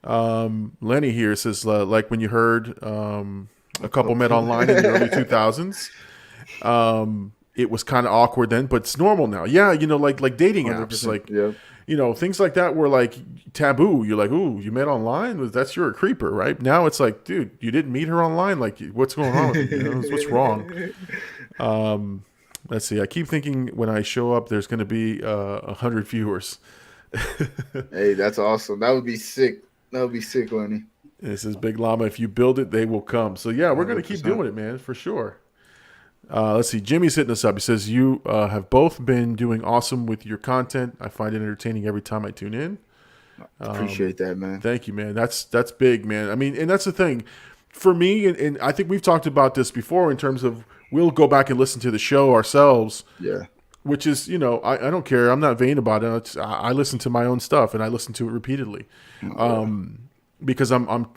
Lenny here says, like when you heard a couple met online in the early 2000s. It was kind of awkward then, but it's normal now. Yeah, like dating apps. Like, things like that were like taboo. You're like, ooh, you met online? You're a creeper, right? Now it's like, dude, you didn't meet her online. Like, what's going on with you? What's wrong? Let's see. I keep thinking when I show up, there's going to be 100 viewers. Hey, that's awesome. That would be sick. That would be sick, Lenny. This is Big Llama. If you build it, they will come. So yeah, we're going to keep doing it, man, for sure. Let's see. Jimmy's hitting us up. He says, you have both been doing awesome with your content. I find it entertaining every time I tune in. Appreciate that, man. Thank you, man. That's big, man. I mean, and that's the thing. For me, and I think we've talked about this before in terms of we'll go back and listen to the show ourselves. Yeah. Which is, I don't care. I'm not vain about it. I listen to my own stuff, and I listen to it repeatedly because I'm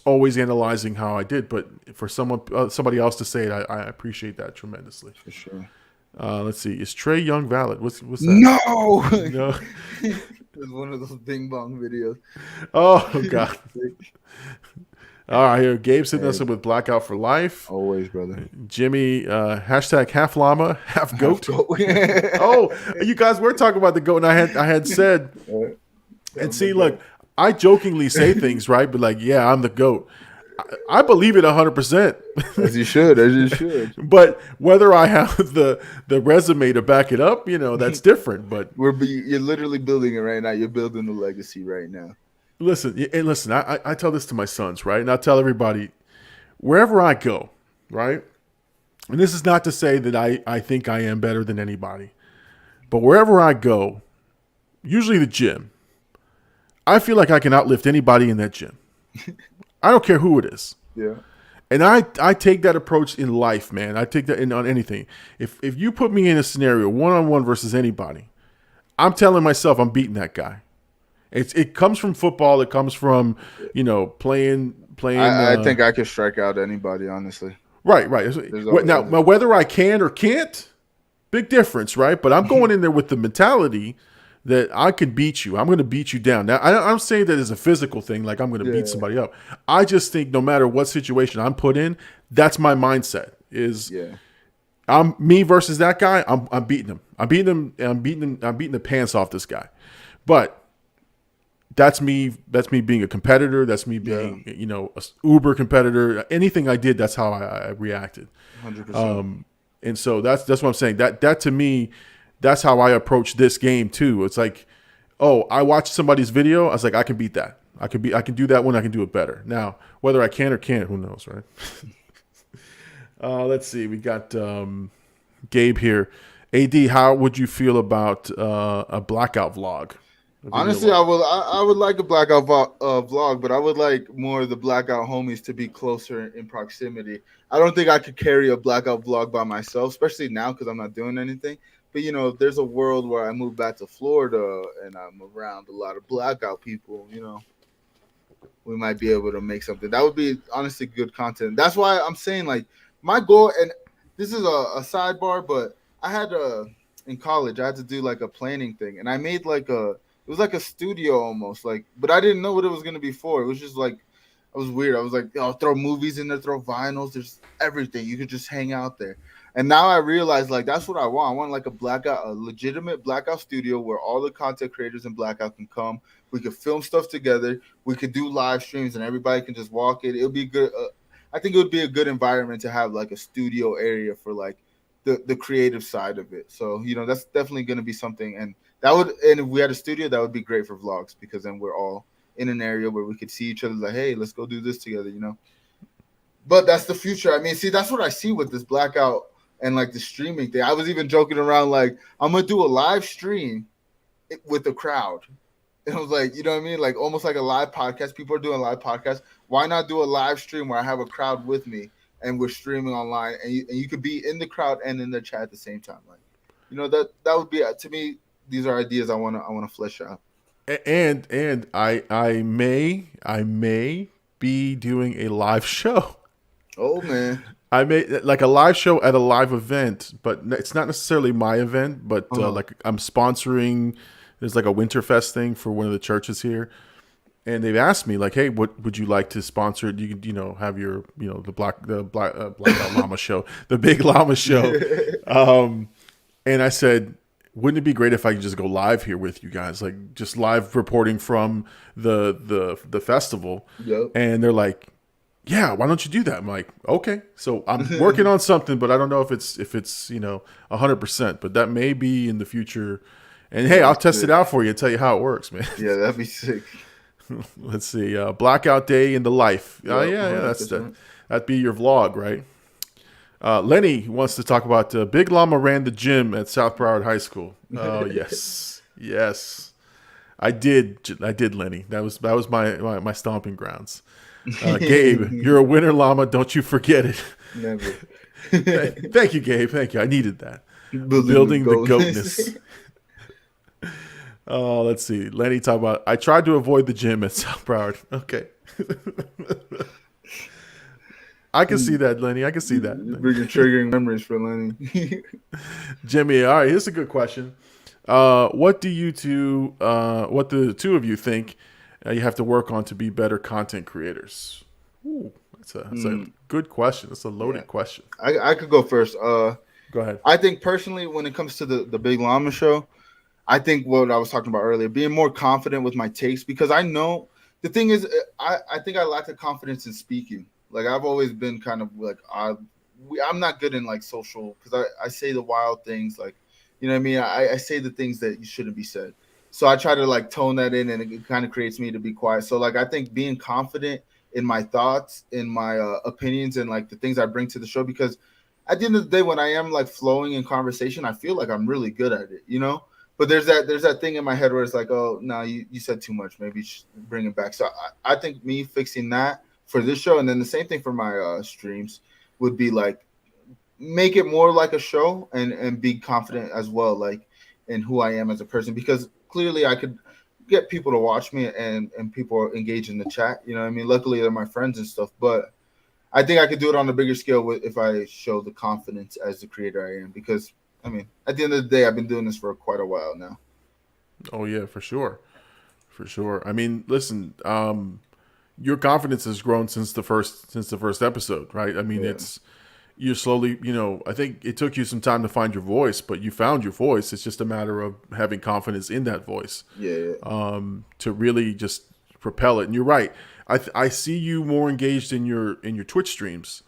always analyzing how I did. But for somebody else to say it, I appreciate that tremendously. For sure. Let's see. Is Trey Young valid? What's that? No. No. It's one of those Bing Bong videos. Oh, God. All right, here. Gabe's hitting us up with Blackout for Life. Always, brother. Jimmy, hashtag half llama, half goat. Oh, you guys were talking about the goat, and I had said, and see, look, I jokingly say things, right? But like, yeah, I'm the goat. I believe it 100%. As you should. But whether I have the resume to back it up, that's different. But you're literally building it right now. You're building the legacy right now. Listen, I tell this to my sons, right? And I tell everybody, wherever I go, right? And this is not to say that I think I am better than anybody. But wherever I go, usually the gym, I feel like I can outlift anybody in that gym. I don't care who it is. Yeah. And I take that approach in life, man. I take that on anything. If you put me in a scenario, one-on-one versus anybody, I'm telling myself I'm beating that guy. It comes from football. It comes from, playing. I think I could strike out anybody, honestly. Right. Now, whether I can or can't, big difference, right? But I'm going in there with the mentality that I can beat you. I'm going to beat you down. Now, I'm saying that as a physical thing, like I'm going to beat somebody up. I just think no matter what situation I'm put in, that's my mindset. I'm me versus that guy. I'm beating him. I'm beating the pants off this guy. But that's me being a competitor. That's me being, a uber competitor. Anything I did, that's how I reacted. 100%. And so that's what I'm saying. That to me, that's how I approach this game too. It's like, oh, I watched somebody's video. I was like, I can beat that. I can do that one. I can do it better. Now, whether I can or can't, who knows, right? Let's see. We got Gabe here. AD, how would you feel about a blackout vlog? Honestly, I would like a blackout vlog, but I would like more of the blackout homies to be closer in proximity. I don't think I could carry a blackout vlog by myself, especially now because I'm not doing anything. But, if there's a world where I move back to Florida and I'm around a lot of blackout people, we might be able to make something. That would be honestly good content. That's why I'm saying, like, my goal, and this is a sidebar, but I had in college, I had to do like a planning thing, and I made it was like a studio almost, like, but I didn't know what it was going to be for. It was just like, it was weird. I was like, throw movies in there, throw vinyls. There's everything. You could just hang out there. And now I realize, like, that's what I want. I want like a legitimate blackout studio where all the content creators in blackout can come. We could film stuff together. We could do live streams and everybody can just walk it. It'll be good. I think it would be a good environment to have like a studio area for like the creative side of it. So, that's definitely going to be something. And if we had a studio, that would be great for vlogs because then we're all in an area where we could see each other like, hey, let's go do this together, But that's the future. I mean, see, that's what I see with this blackout and like the streaming thing. I was even joking around like, I'm going to do a live stream with the crowd. And I was like, you know what I mean? Like almost like a live podcast. People are doing live podcasts. Why not do a live stream where I have a crowd with me and we're streaming online and you could be in the crowd and in the chat at the same time. Like, that would be, to me, these are ideas I want to flesh out. And I may be doing a live show. Oh man. I may like a live show at a live event, but it's not necessarily my event, but like I'm sponsoring. There's like a Winterfest thing for one of the churches here. And they've asked me like, hey, what would you like to sponsor? You can, have your, the Black Llama show, the Big Llama show. And I said, wouldn't it be great if I could just go live here with you guys, like just live reporting from the festival? Yep. And they're like, yeah, why don't you do that? I'm like, okay. So I'm working on something, but I don't know if it's 100%, but that may be in the future. And hey, I'll test it out for you and tell you how it works, man. Yeah, that'd be sick. Let's see, blackout day in the life. Yep, Yeah, that'd be your vlog, right? Lenny wants to talk about Big Llama ran the gym at South Broward High School. Oh yes, yes, I did, Lenny. That was my stomping grounds. Gabe, you're a winner, Llama. Don't you forget it. Never. Thank you, Gabe. Thank you. I needed that. Building the goatness. Oh, let's see. Lenny talk about. I tried to avoid the gym at South Broward. Okay. I can see that, Lenny. I can see that. Bringing triggering memories for Lenny. Jimmy, all right. Here's a good question. What do you two? What the two of you think you have to work on to be better content creators? Ooh, that's a good question. That's a loaded question. I could go first. Go ahead. I think personally, when it comes to the Big Llama show, I think what I was talking about earlier, being more confident with my takes, because I know the thing is, I think I lack the confidence in speaking. Like I've always been kind of like I'm not good in like social, because I say the wild things, like, you know what I mean? I say the things that you shouldn't be said. So I try to like tone that in, and it kind of creates me to be quiet. So like I think being confident in my thoughts, in my opinions, and like the things I bring to the show, because at the end of the day, when I am like flowing in conversation, I feel like I'm really good at it, you know? But there's that thing in my head where it's like, oh no, you said too much. Maybe you should bring it back. So I think me fixing that for this show, and then the same thing for my streams, would be like make it more like a show, and be confident as well, like in who I am as a person, because clearly I could get people to watch me and people engage in the chat. You know what I mean? Luckily they're my friends and stuff, but I think I could do it on a bigger scale if I show the confidence as the creator I am, because I mean, at the end of the day, I've been doing this for quite a while now. Oh yeah, for sure. I mean, listen, your confidence has grown since the first episode, right? I mean, you're slowly, I think it took you some time to find your voice, but you found your voice. It's just a matter of having confidence in that voice. Yeah. To really just propel it. And you're right. I see you more engaged in your Twitch streams.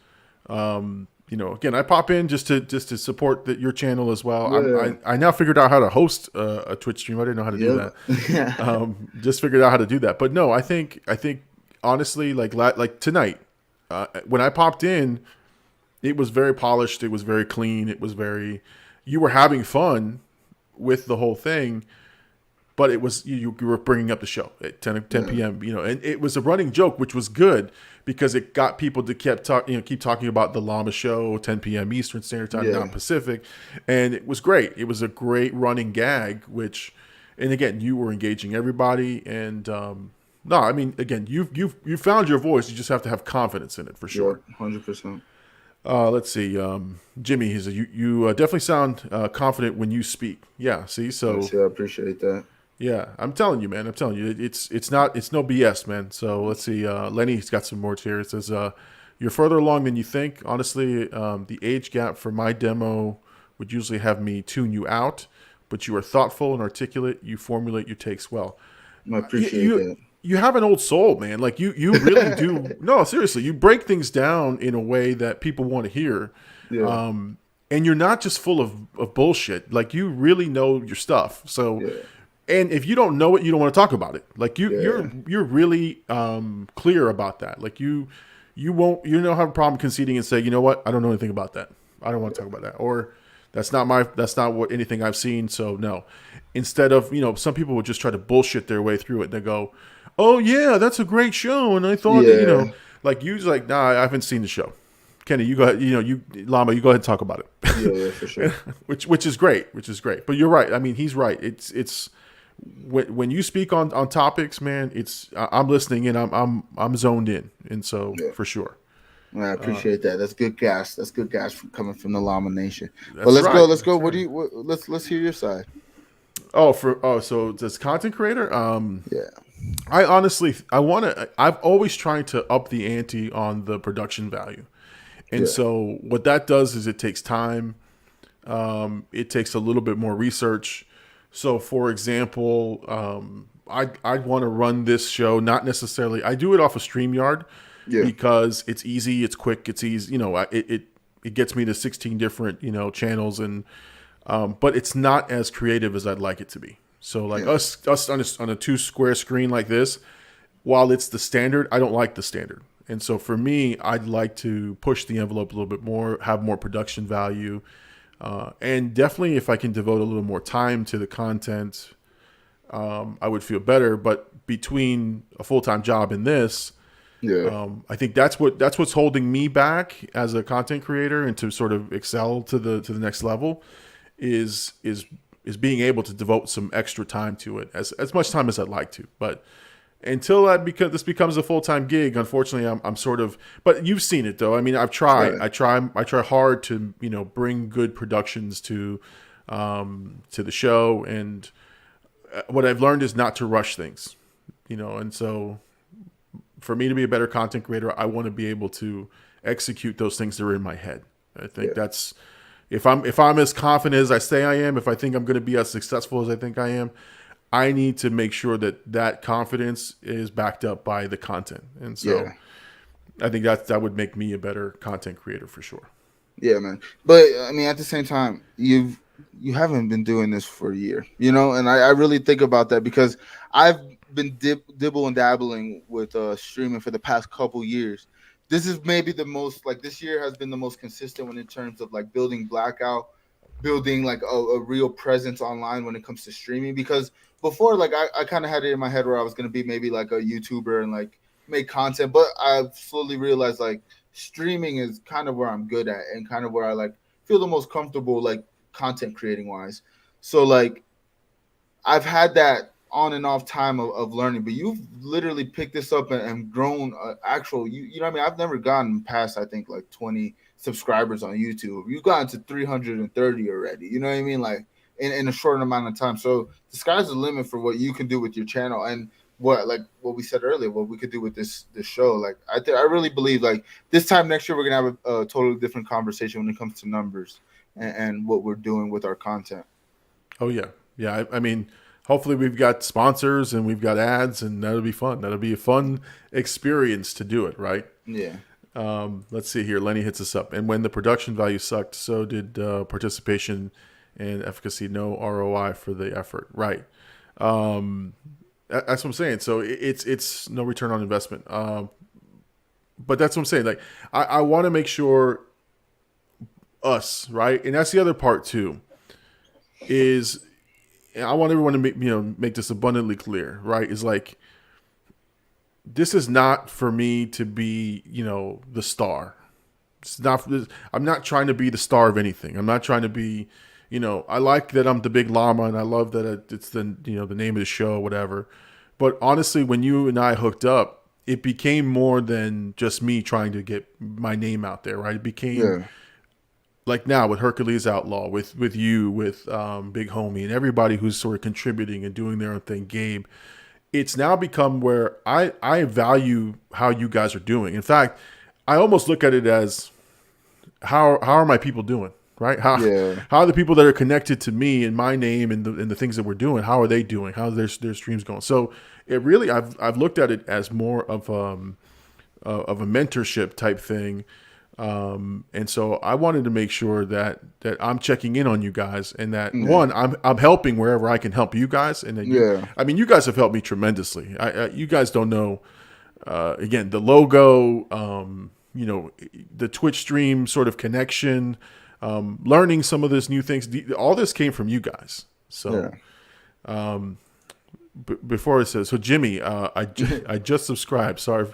Again, I pop in just to support your channel as well. Yeah. I now figured out how to host a Twitch stream. I didn't know how to do that. Just figured out how to do that. But no, I think honestly, like tonight, when I popped in, it was very polished. It was very clean. You were having fun with the whole thing. But it was you were bringing up the show at 10 p.m. And it was a running joke, which was good because it got people to keep talking about the Llama show, 10 p.m. Eastern Standard Time, not Pacific, and it was great. It was a great running gag. And again, you were engaging everybody, and no, I mean, again, you found your voice. You just have to have confidence in it for sure. 100%. Let's see, Jimmy. He said you definitely sound confident when you speak. Yeah, see, so I appreciate that. Yeah, I'm telling you, man. It's no BS, man. So let's see. Lenny's got some more here. It says, "You're further along than you think. Honestly, the age gap for my demo would usually have me tune you out, but you are thoughtful and articulate. You formulate your takes well. I appreciate that. You have an old soul, man. Like you really do. No, seriously, you break things down in a way that people want to hear. Yeah. And you're not just full of bullshit. Like you really know your stuff. So." Yeah. And if you don't know it, you don't want to talk about it. Like you're really clear about that. Like you don't have a problem conceding and say, you know what, I don't know anything about that. I don't want to talk about that. Or that's not what anything I've seen. So no. Instead of, some people would just try to bullshit their way through it. They go, oh yeah, that's a great show. And I thought that, like you like, nah, I haven't seen the show. Kenny, you go ahead, Llama, you go ahead and talk about it. Yeah, for sure. which is great. But you're right. I mean, he's right. It's when you speak on topics, man, I'm listening and I'm zoned in, and so for sure. I appreciate that. That's good gas. That's good gas coming from the Llama Nation. But let's go. What do you? Let's hear your side. So this content creator. Yeah. I honestly, I've always tried to up the ante on the production value, and so what that does is it takes time It takes a little bit more research. So, for example, I'd want to run this show, not necessarily, I do it off of StreamYard Yeah. because it's easy, it's quick, it's easy. It gets me to 16 different, channels, and but it's not as creative as I'd like it to be. So like us on a 2 square screen like this, while it's the standard, I don't like the standard. And so for me, I'd like to push the envelope a little bit more, have more production value. And definitely if I can devote a little more time to the content, I would feel better. But between a full-time job and this, I think that's what's holding me back as a content creator and to sort of excel to the next level is being able to devote some extra time to it, as much time as I'd like to. But until this becomes a full-time gig, unfortunately, I'm sort of. But you've seen it though. I mean, I've tried. I try hard to bring good productions to the show, and what I've learned is not to rush things. And so for me to be a better content creator, I want to be able to execute those things that are in my head. I think that's. If I'm as confident as I say I am, if I think I'm going to be as successful as I think I am, I need to make sure that confidence is backed up by the content. And so I think that would make me a better content creator for sure. Yeah, man. But I mean, at the same time, you haven't been doing this for a year, and I really think about that because I've been dibble and dabbling with streaming for the past couple years. This is maybe the most, like, this year has been the most consistent when in terms of like building Blackout, building like a real presence online when it comes to streaming. Because before, like, I kind of had it in my head where I was going to be maybe like a YouTuber and like make content, but I've slowly realized like streaming is kind of where I'm good at and kind of where I like feel the most comfortable, like content creating wise. So like I've had that on and off time of learning, but you've literally picked this up and grown actual, you know what I mean? I've never gotten past, I think, like 20 subscribers on YouTube. You've gotten to 330 already, you know what I mean? Like in a short amount of time. So the sky's the limit for what you can do with your channel and what we said earlier, what we could do with this show. Like I really believe like this time next year, we're going to have a totally different conversation when it comes to numbers and what we're doing with our content. Oh yeah. Yeah. I mean, hopefully we've got sponsors and we've got ads, and that'll be fun. That'll be a fun experience to do it, right? Yeah. Let's see here. Lenny hits us up. And when the production value sucked, so did participation and efficacy. No ROI for the effort. Right. That's what I'm saying. So it's no return on investment. But that's what I'm saying. Like I want to make sure us, right? And that's the other part too, is I want everyone to make this abundantly clear, right? Is like, this is not for me to be, the star. It's not. I'm not trying to be the star of anything. I'm not trying to be, I like that I'm the big llama, and I love that it's the the name of the show, whatever. But honestly, when you and I hooked up, it became more than just me trying to get my name out there, right? It became. Like now with Hercules Outlaw, with you, with Big Homie, and everybody who's sort of contributing and doing their own thing, Gabe, it's now become where I value how you guys are doing. In fact, I almost look at it as how are my people doing, right? How are the people that are connected to me and my name and the things that we're doing, how are they doing? How are their streams going? So it really, I've looked at it as more of a mentorship type thing. And so I wanted to make sure that I'm checking in on you guys, and that one, I'm helping wherever I can help you guys. And then I mean, you guys have helped me tremendously. You guys don't know, again, the logo, the Twitch stream sort of connection, learning some of this new things. All this came from you guys. So, before it says, so Jimmy, I just subscribed. Sorry.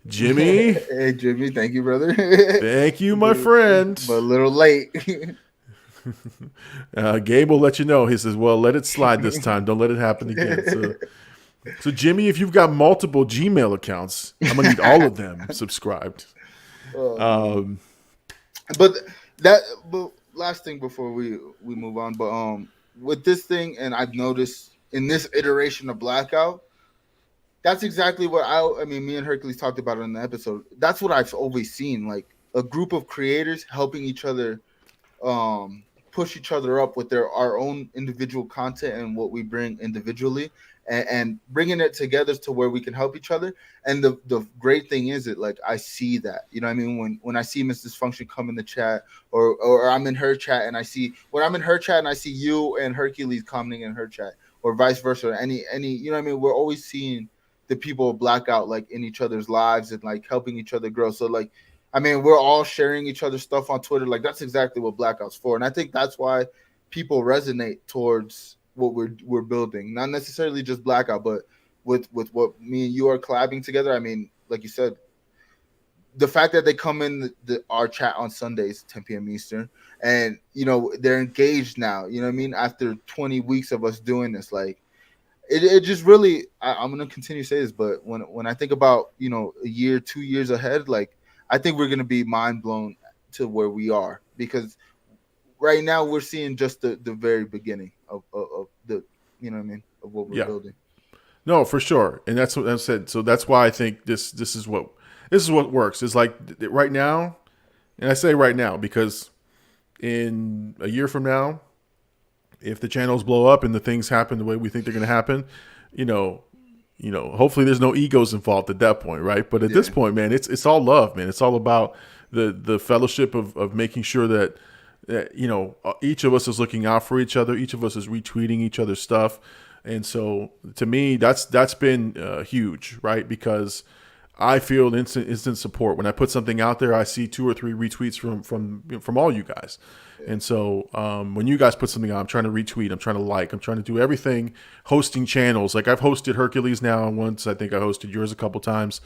Jimmy. Hey, Jimmy. Thank you, brother. Thank you, my friend. But a little late. Gabe will let you know. He says, well, let it slide this time. Don't let it happen again. So Jimmy, if you've got multiple Gmail accounts, I'm going to need all of them subscribed. But last thing before we move on, but with this thing, and I've noticed in this iteration of Blackout, that's exactly what I mean, me and Hercules talked about it in the episode. That's what I've always seen, like a group of creators helping each other put push each other up with our own individual content and what we bring individually, and bringing it together to where we can help each other. And the great thing is that, like, I see that, you know what I mean? When I see Miss Dysfunction come in the chat, or I'm in her chat and I see, when I'm in her chat and I see you and Hercules commenting in her chat, or vice versa, any, you know what I mean? We're always seeing the people of Blackout, like, in each other's lives and, like, helping each other grow. So, like, I mean, we're all sharing each other's stuff on Twitter. Like, that's exactly what Blackout's for. And I think that's why people resonate towards what we're building. Not necessarily just Blackout, but with what me and you are collabing together. I mean, like you said, the fact that they come in our chat on Sundays, 10 p.m. Eastern, and, you know, they're engaged now, you know what I mean? After 20 weeks of us doing this, like, it just really, I'm going to continue to say this, but when I think about, you know, a year, 2 years ahead, like, I think we're going to be mind blown to where we are, because right now we're seeing just the very beginning of the, you know what I mean, of what we're building. No, for sure. And that's what I said. So that's why I think this is what works. It's like right now, and I say right now because in a year from now, if the channels blow up and the things happen the way we think they're going to happen, you know, hopefully there's no egos involved at that point, right? But at this point, man, it's all love, man. It's all about the fellowship of making sure that, you know, each of us is looking out for each other. Each of us is retweeting each other's stuff. And so to me, that's been huge, right? Because I feel instant support. When I put something out there, I see 2 or 3 retweets from all you guys. And so when you guys put something out, I'm trying to retweet, I'm trying to like, I'm trying to do everything, hosting channels. Like, I've hosted Hercules now once. I think I hosted yours a couple times.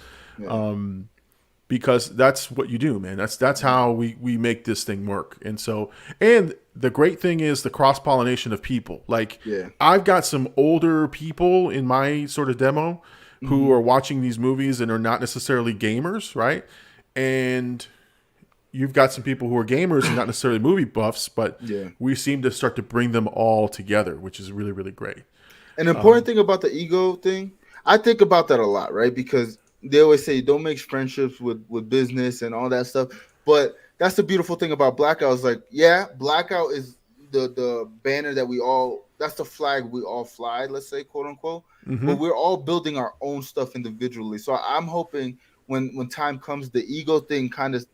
Because that's what you do, man. That's how we make this thing work. And so, and the great thing is the cross-pollination of people. Like, I've got some older people in my sort of demo who are watching these movies and are not necessarily gamers, right? And you've got some people who are gamers and not necessarily movie buffs, but we seem to start to bring them all together, which is really, really great. An important thing about the ego thing, I think about that a lot, right? Because they always say don't mix friendships with business and all that stuff. But that's the beautiful thing about Blackout is, like, Blackout is the banner that we all, that's the flag we all fly, let's say, quote unquote. But we're all building our own stuff individually. So I'm hoping when time comes, the ego thing kind of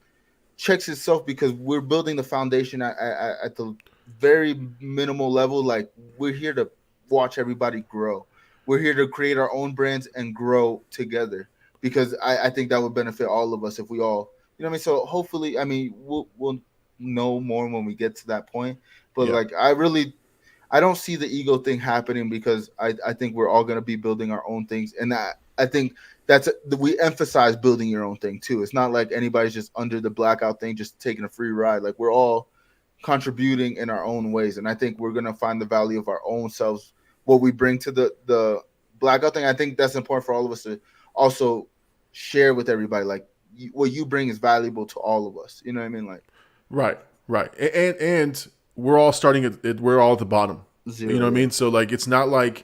checks itself, because we're building the foundation at the very minimal level. Like, we're here to watch everybody grow. We're here to create our own brands and grow together, because I think that would benefit all of us if we all, you know what I mean? So hopefully, I mean, we'll know more when we get to that point. But like, I don't see the ego thing happening, because I think we're all going to be building our own things. And I think we emphasize building your own thing too. It's not like anybody's just under the Blackout thing, just taking a free ride. Like, we're all contributing in our own ways. And I think we're going to find the value of our own selves, what we bring to the Blackout thing. I think that's important for all of us to also share with everybody. Like, what you bring is valuable to all of us. You know what I mean? Like, right. And we're all starting we're all at the bottom. Zero. You know what I mean? So, like, it's not like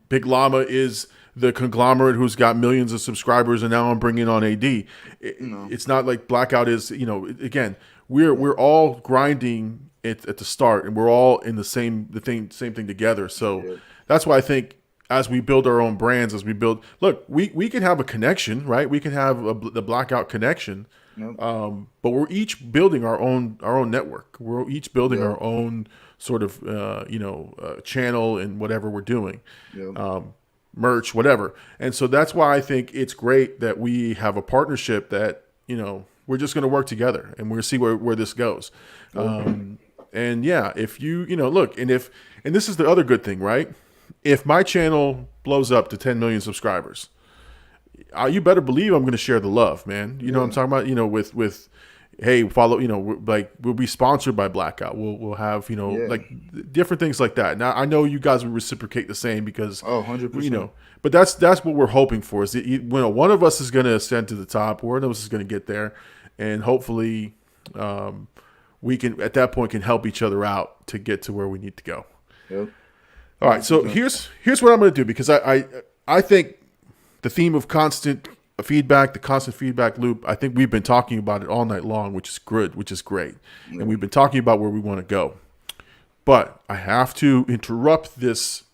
Big Llama is the conglomerate who's got millions of subscribers and now I'm bringing on AD. It's not like Blackout is, you know, again, we're all grinding at the start, and we're all in the same thing together. So that's why I think as we build our own brands, look, we can have a connection, right? We can have the Blackout connection. But we're each building our own network. We're each building our own sort of channel and whatever we're doing, merch, whatever. And so that's why I think it's great that we have a partnership that, you know, we're just going to work together and we're going to see where this goes. And yeah, if you look, and this is the other good thing, right? If my channel blows up to 10 million subscribers, you better believe I'm going to share the love, man. You know what I'm talking about? You know, with hey, follow, you know, like, we'll be sponsored by Blackout. We'll have, you know, like different things like that. Now, I know you guys will reciprocate the same because, 100%. You know, but that's what we're hoping for is that, you know, one of us is going to ascend to the top. One of us is going to get there. And hopefully we can, at that point, can help each other out to get to where we need to go. All right. So here's what I'm going to do, because I think the theme of constant feedback, the constant feedback loop. I think we've been talking about it all night long, which is good, which is great. And we've been talking about where we want to go. But I have to interrupt this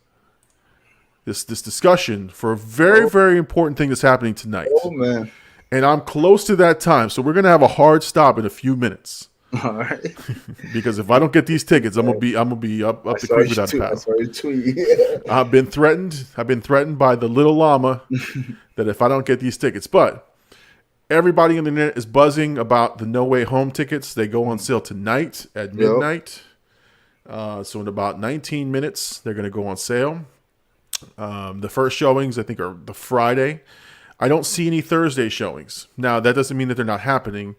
discussion for a very, very important thing that's happening tonight. Oh, man. And I'm close to that time, so we're going to have a hard stop in a few minutes. All right. Because if I don't get these tickets, I'm gonna be up the creek without a paddle. I've been threatened by the little llama that if I don't get these tickets. But everybody on the internet is buzzing about the No Way Home tickets. They go on sale tonight at midnight. So in about 19 minutes, they're gonna go on sale. The first showings, I think, are the Friday. I don't see any Thursday showings. Now, that doesn't mean that they're not happening.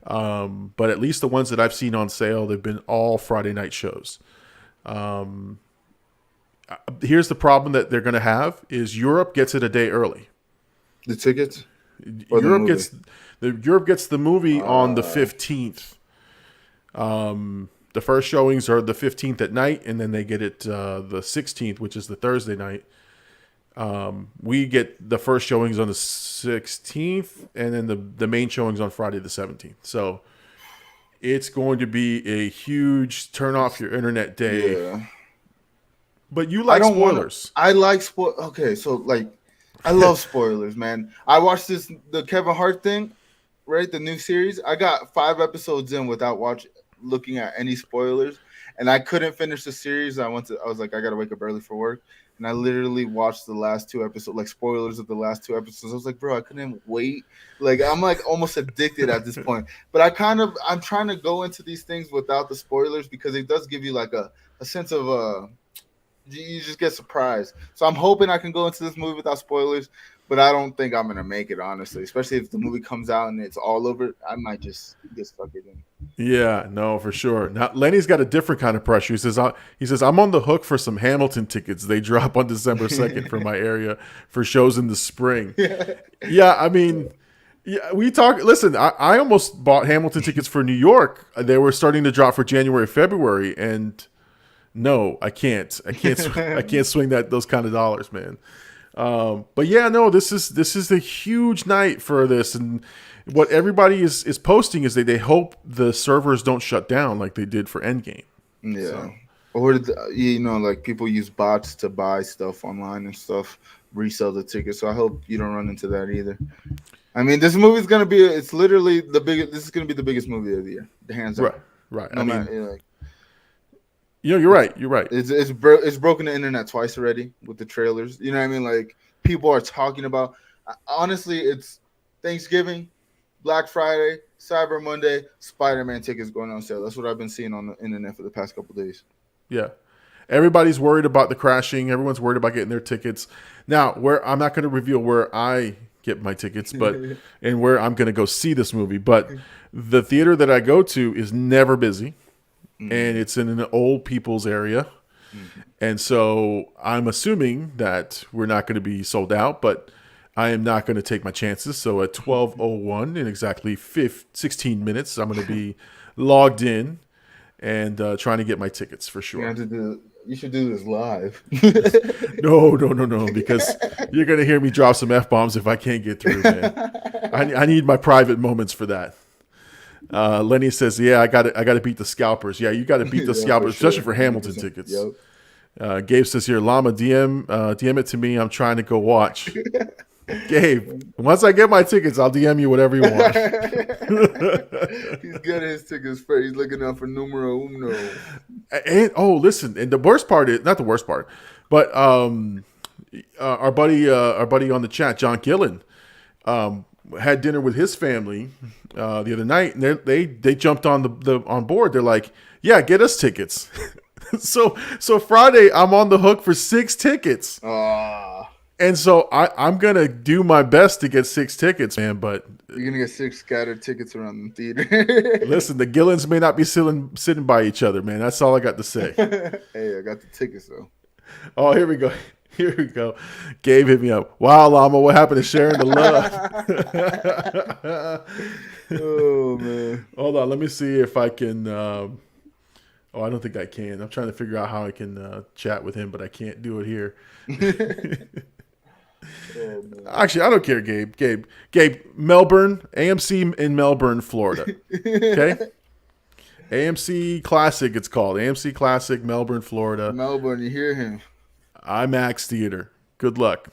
But at least the ones that I've seen on sale, they've been all Friday night shows. Here's the problem that they're going to have is Europe gets it a day early. The tickets? Europe gets the movie on the 15th. The first showings are the 15th at night, and then they get it the 16th, which is the Thursday night. We get the first showings on the 16th, and then the main showings on Friday the 17th. So it's going to be a huge turn off your internet day. Yeah. But you like spoilers. I like spoilers. Okay, so like, I love spoilers, man. I watched the Kevin Hart thing, right? The new series. I got 5 episodes in without looking at any spoilers, and I couldn't finish the series. I was like, I gotta wake up early for work. And I literally watched the last 2 episodes, like spoilers of the last 2 episodes. I was like, bro, I couldn't wait. Like, I'm like almost addicted at this point. But I'm trying to go into these things without the spoilers because it does give you like a sense of you just get surprised. So I'm hoping I can go into this movie without spoilers, but I don't think I'm gonna make it, honestly. Especially if the movie comes out and it's all over, I might just get stuck in. Yeah, no, for sure. Now Lenny's got a different kind of pressure. He says I'm on the hook for some Hamilton tickets. They drop on December 2nd for my area for shows in the spring. Yeah, I mean, yeah, we talk. Listen, I almost bought Hamilton tickets for New York. They were starting to drop for January, February, and no, I can't. I can't swing those kind of dollars, man. But yeah, no, this is a huge night for this, and what everybody is posting is that they hope the servers don't shut down like they did for Endgame. Yeah, so. Or like people use bots to buy stuff online and stuff, resell the tickets. So I hope you don't run into that either. I mean, this movie's gonna be it's literally the biggest. This is gonna be the biggest movie of the year, hands down. Right. No matter, like, you know, you're right. You're right. It's broken the internet twice already with the trailers. You know what I mean? Like, people are talking about. Honestly, it's Thanksgiving, Black Friday, Cyber Monday, Spiderman tickets going on sale. That's what I've been seeing on the internet for the past couple of days. Yeah, everybody's worried about the crashing. Everyone's worried about getting their tickets. Now, I'm not going to reveal where I get my tickets, but and where I'm going to go see this movie. But the theater that I go to is never busy. And it's in an old people's area. And so I'm assuming that we're not going to be sold out, but I am not going to take my chances. So at 12:01 in exactly 16 minutes, I'm going to be logged in and trying to get my tickets for sure. You should do this live. No, because you're going to hear me drop some F-bombs if I can't get through, man. I need my private moments for that. Lenny says, "Yeah, I got to beat the scalpers. Yeah, you got to beat the scalpers, especially for Hamilton tickets." Yep. Gabe says here, "Llama, DM it to me. I'm trying to go watch." Gabe, once I get my tickets, I'll DM you whatever you want. He's getting his tickets first. He's looking out for numero uno. And listen, and the worst part is not the worst part, but our buddy on the chat, John Gillen, had dinner with his family the other night, and they jumped on board. They're like, "Yeah, get us tickets." so Friday, I'm on the hook for 6 tickets. And so I'm gonna do my best to get 6 tickets, man. But you're gonna get 6 scattered tickets around the theater. Listen, the Gillens may not be sitting by each other, man. That's all I got to say. Hey, I got the tickets though. Oh, here we go. Here we go. Gabe hit me up. Wow, Llama, what happened to sharing the love? Oh, man. Hold on. Let me see if I can. I don't think I can. I'm trying to figure out how I can chat with him, but I can't do it here. Oh, man. Actually, I don't care, Gabe. Gabe, Melbourne, AMC in Melbourne, Florida. Okay? AMC Classic, it's called. AMC Classic, Melbourne, Florida. Melbourne, you hear him. IMAX Theater. Good luck.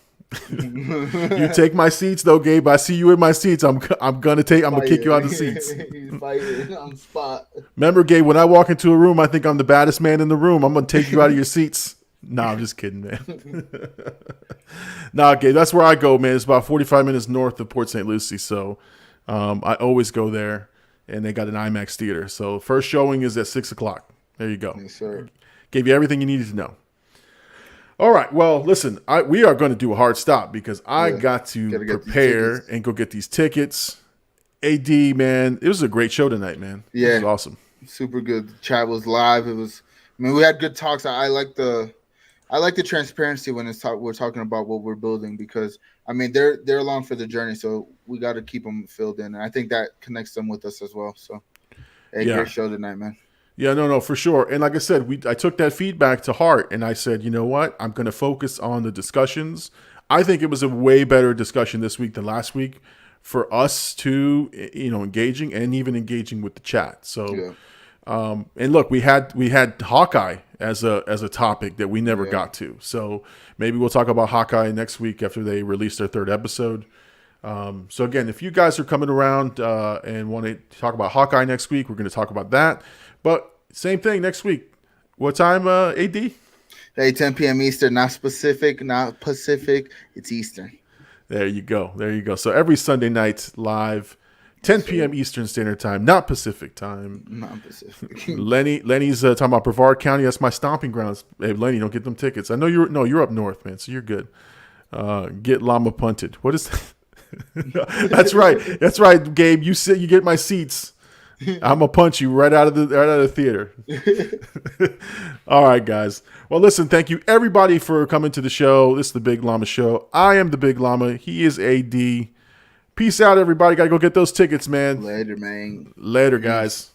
You take my seats, though, Gabe. I see you in my seats. I'm gonna kick you out of the seats. He's fighting on the spot. Remember, Gabe, when I walk into a room, I think I'm the baddest man in the room. I'm gonna take you out of your seats. Nah, I'm just kidding, man. Nah, Gabe, that's where I go, man. It's about 45 minutes north of Port St. Lucie, so I always go there, and they got an IMAX theater. So first showing is at 6 o'clock. There you go. Yes, sir. Gave you everything you needed to know. All right. Well, listen, we are going to do a hard stop because I got to prepare and go get these tickets. AD, man, it was a great show tonight, man. Yeah. It was awesome. Super good. The chat was live. We had good talks. I like the transparency when we're talking about what we're building because, they're along for the journey, so we got to keep them filled in. And I think that connects them with us as well. So, great show tonight, man. Yeah, no, for sure. And like I said, I took that feedback to heart, and I said, you know what? I'm going to focus on the discussions. I think it was a way better discussion this week than last week for us to, engaging and even engaging with the chat. So, and look, we had Hawkeye as a topic that we never got to. So maybe we'll talk about Hawkeye next week after they release their third episode. So again, if you guys are coming around and want to talk about Hawkeye next week, we're going to talk about that. But same thing next week. What time, AD? 10 p.m. Eastern, not Pacific. It's Eastern. There you go. So every Sunday night live, 10 p.m. Eastern Standard Time, not Pacific time. Not Pacific. Lenny's talking about Brevard County. That's my stomping grounds. Hey, Lenny, don't get them tickets. I know you're up north, man, so you're good. Get Llama punted. What is that? That's right, Gabe. You get my seats. I'm gonna punch you right out of the theater. All right, guys. Well, listen. Thank you everybody for coming to the show. This is the Big Llama Show. I am the Big Llama. He is AD. Peace out, everybody. Gotta go get those tickets, man. Later, man. Later, guys.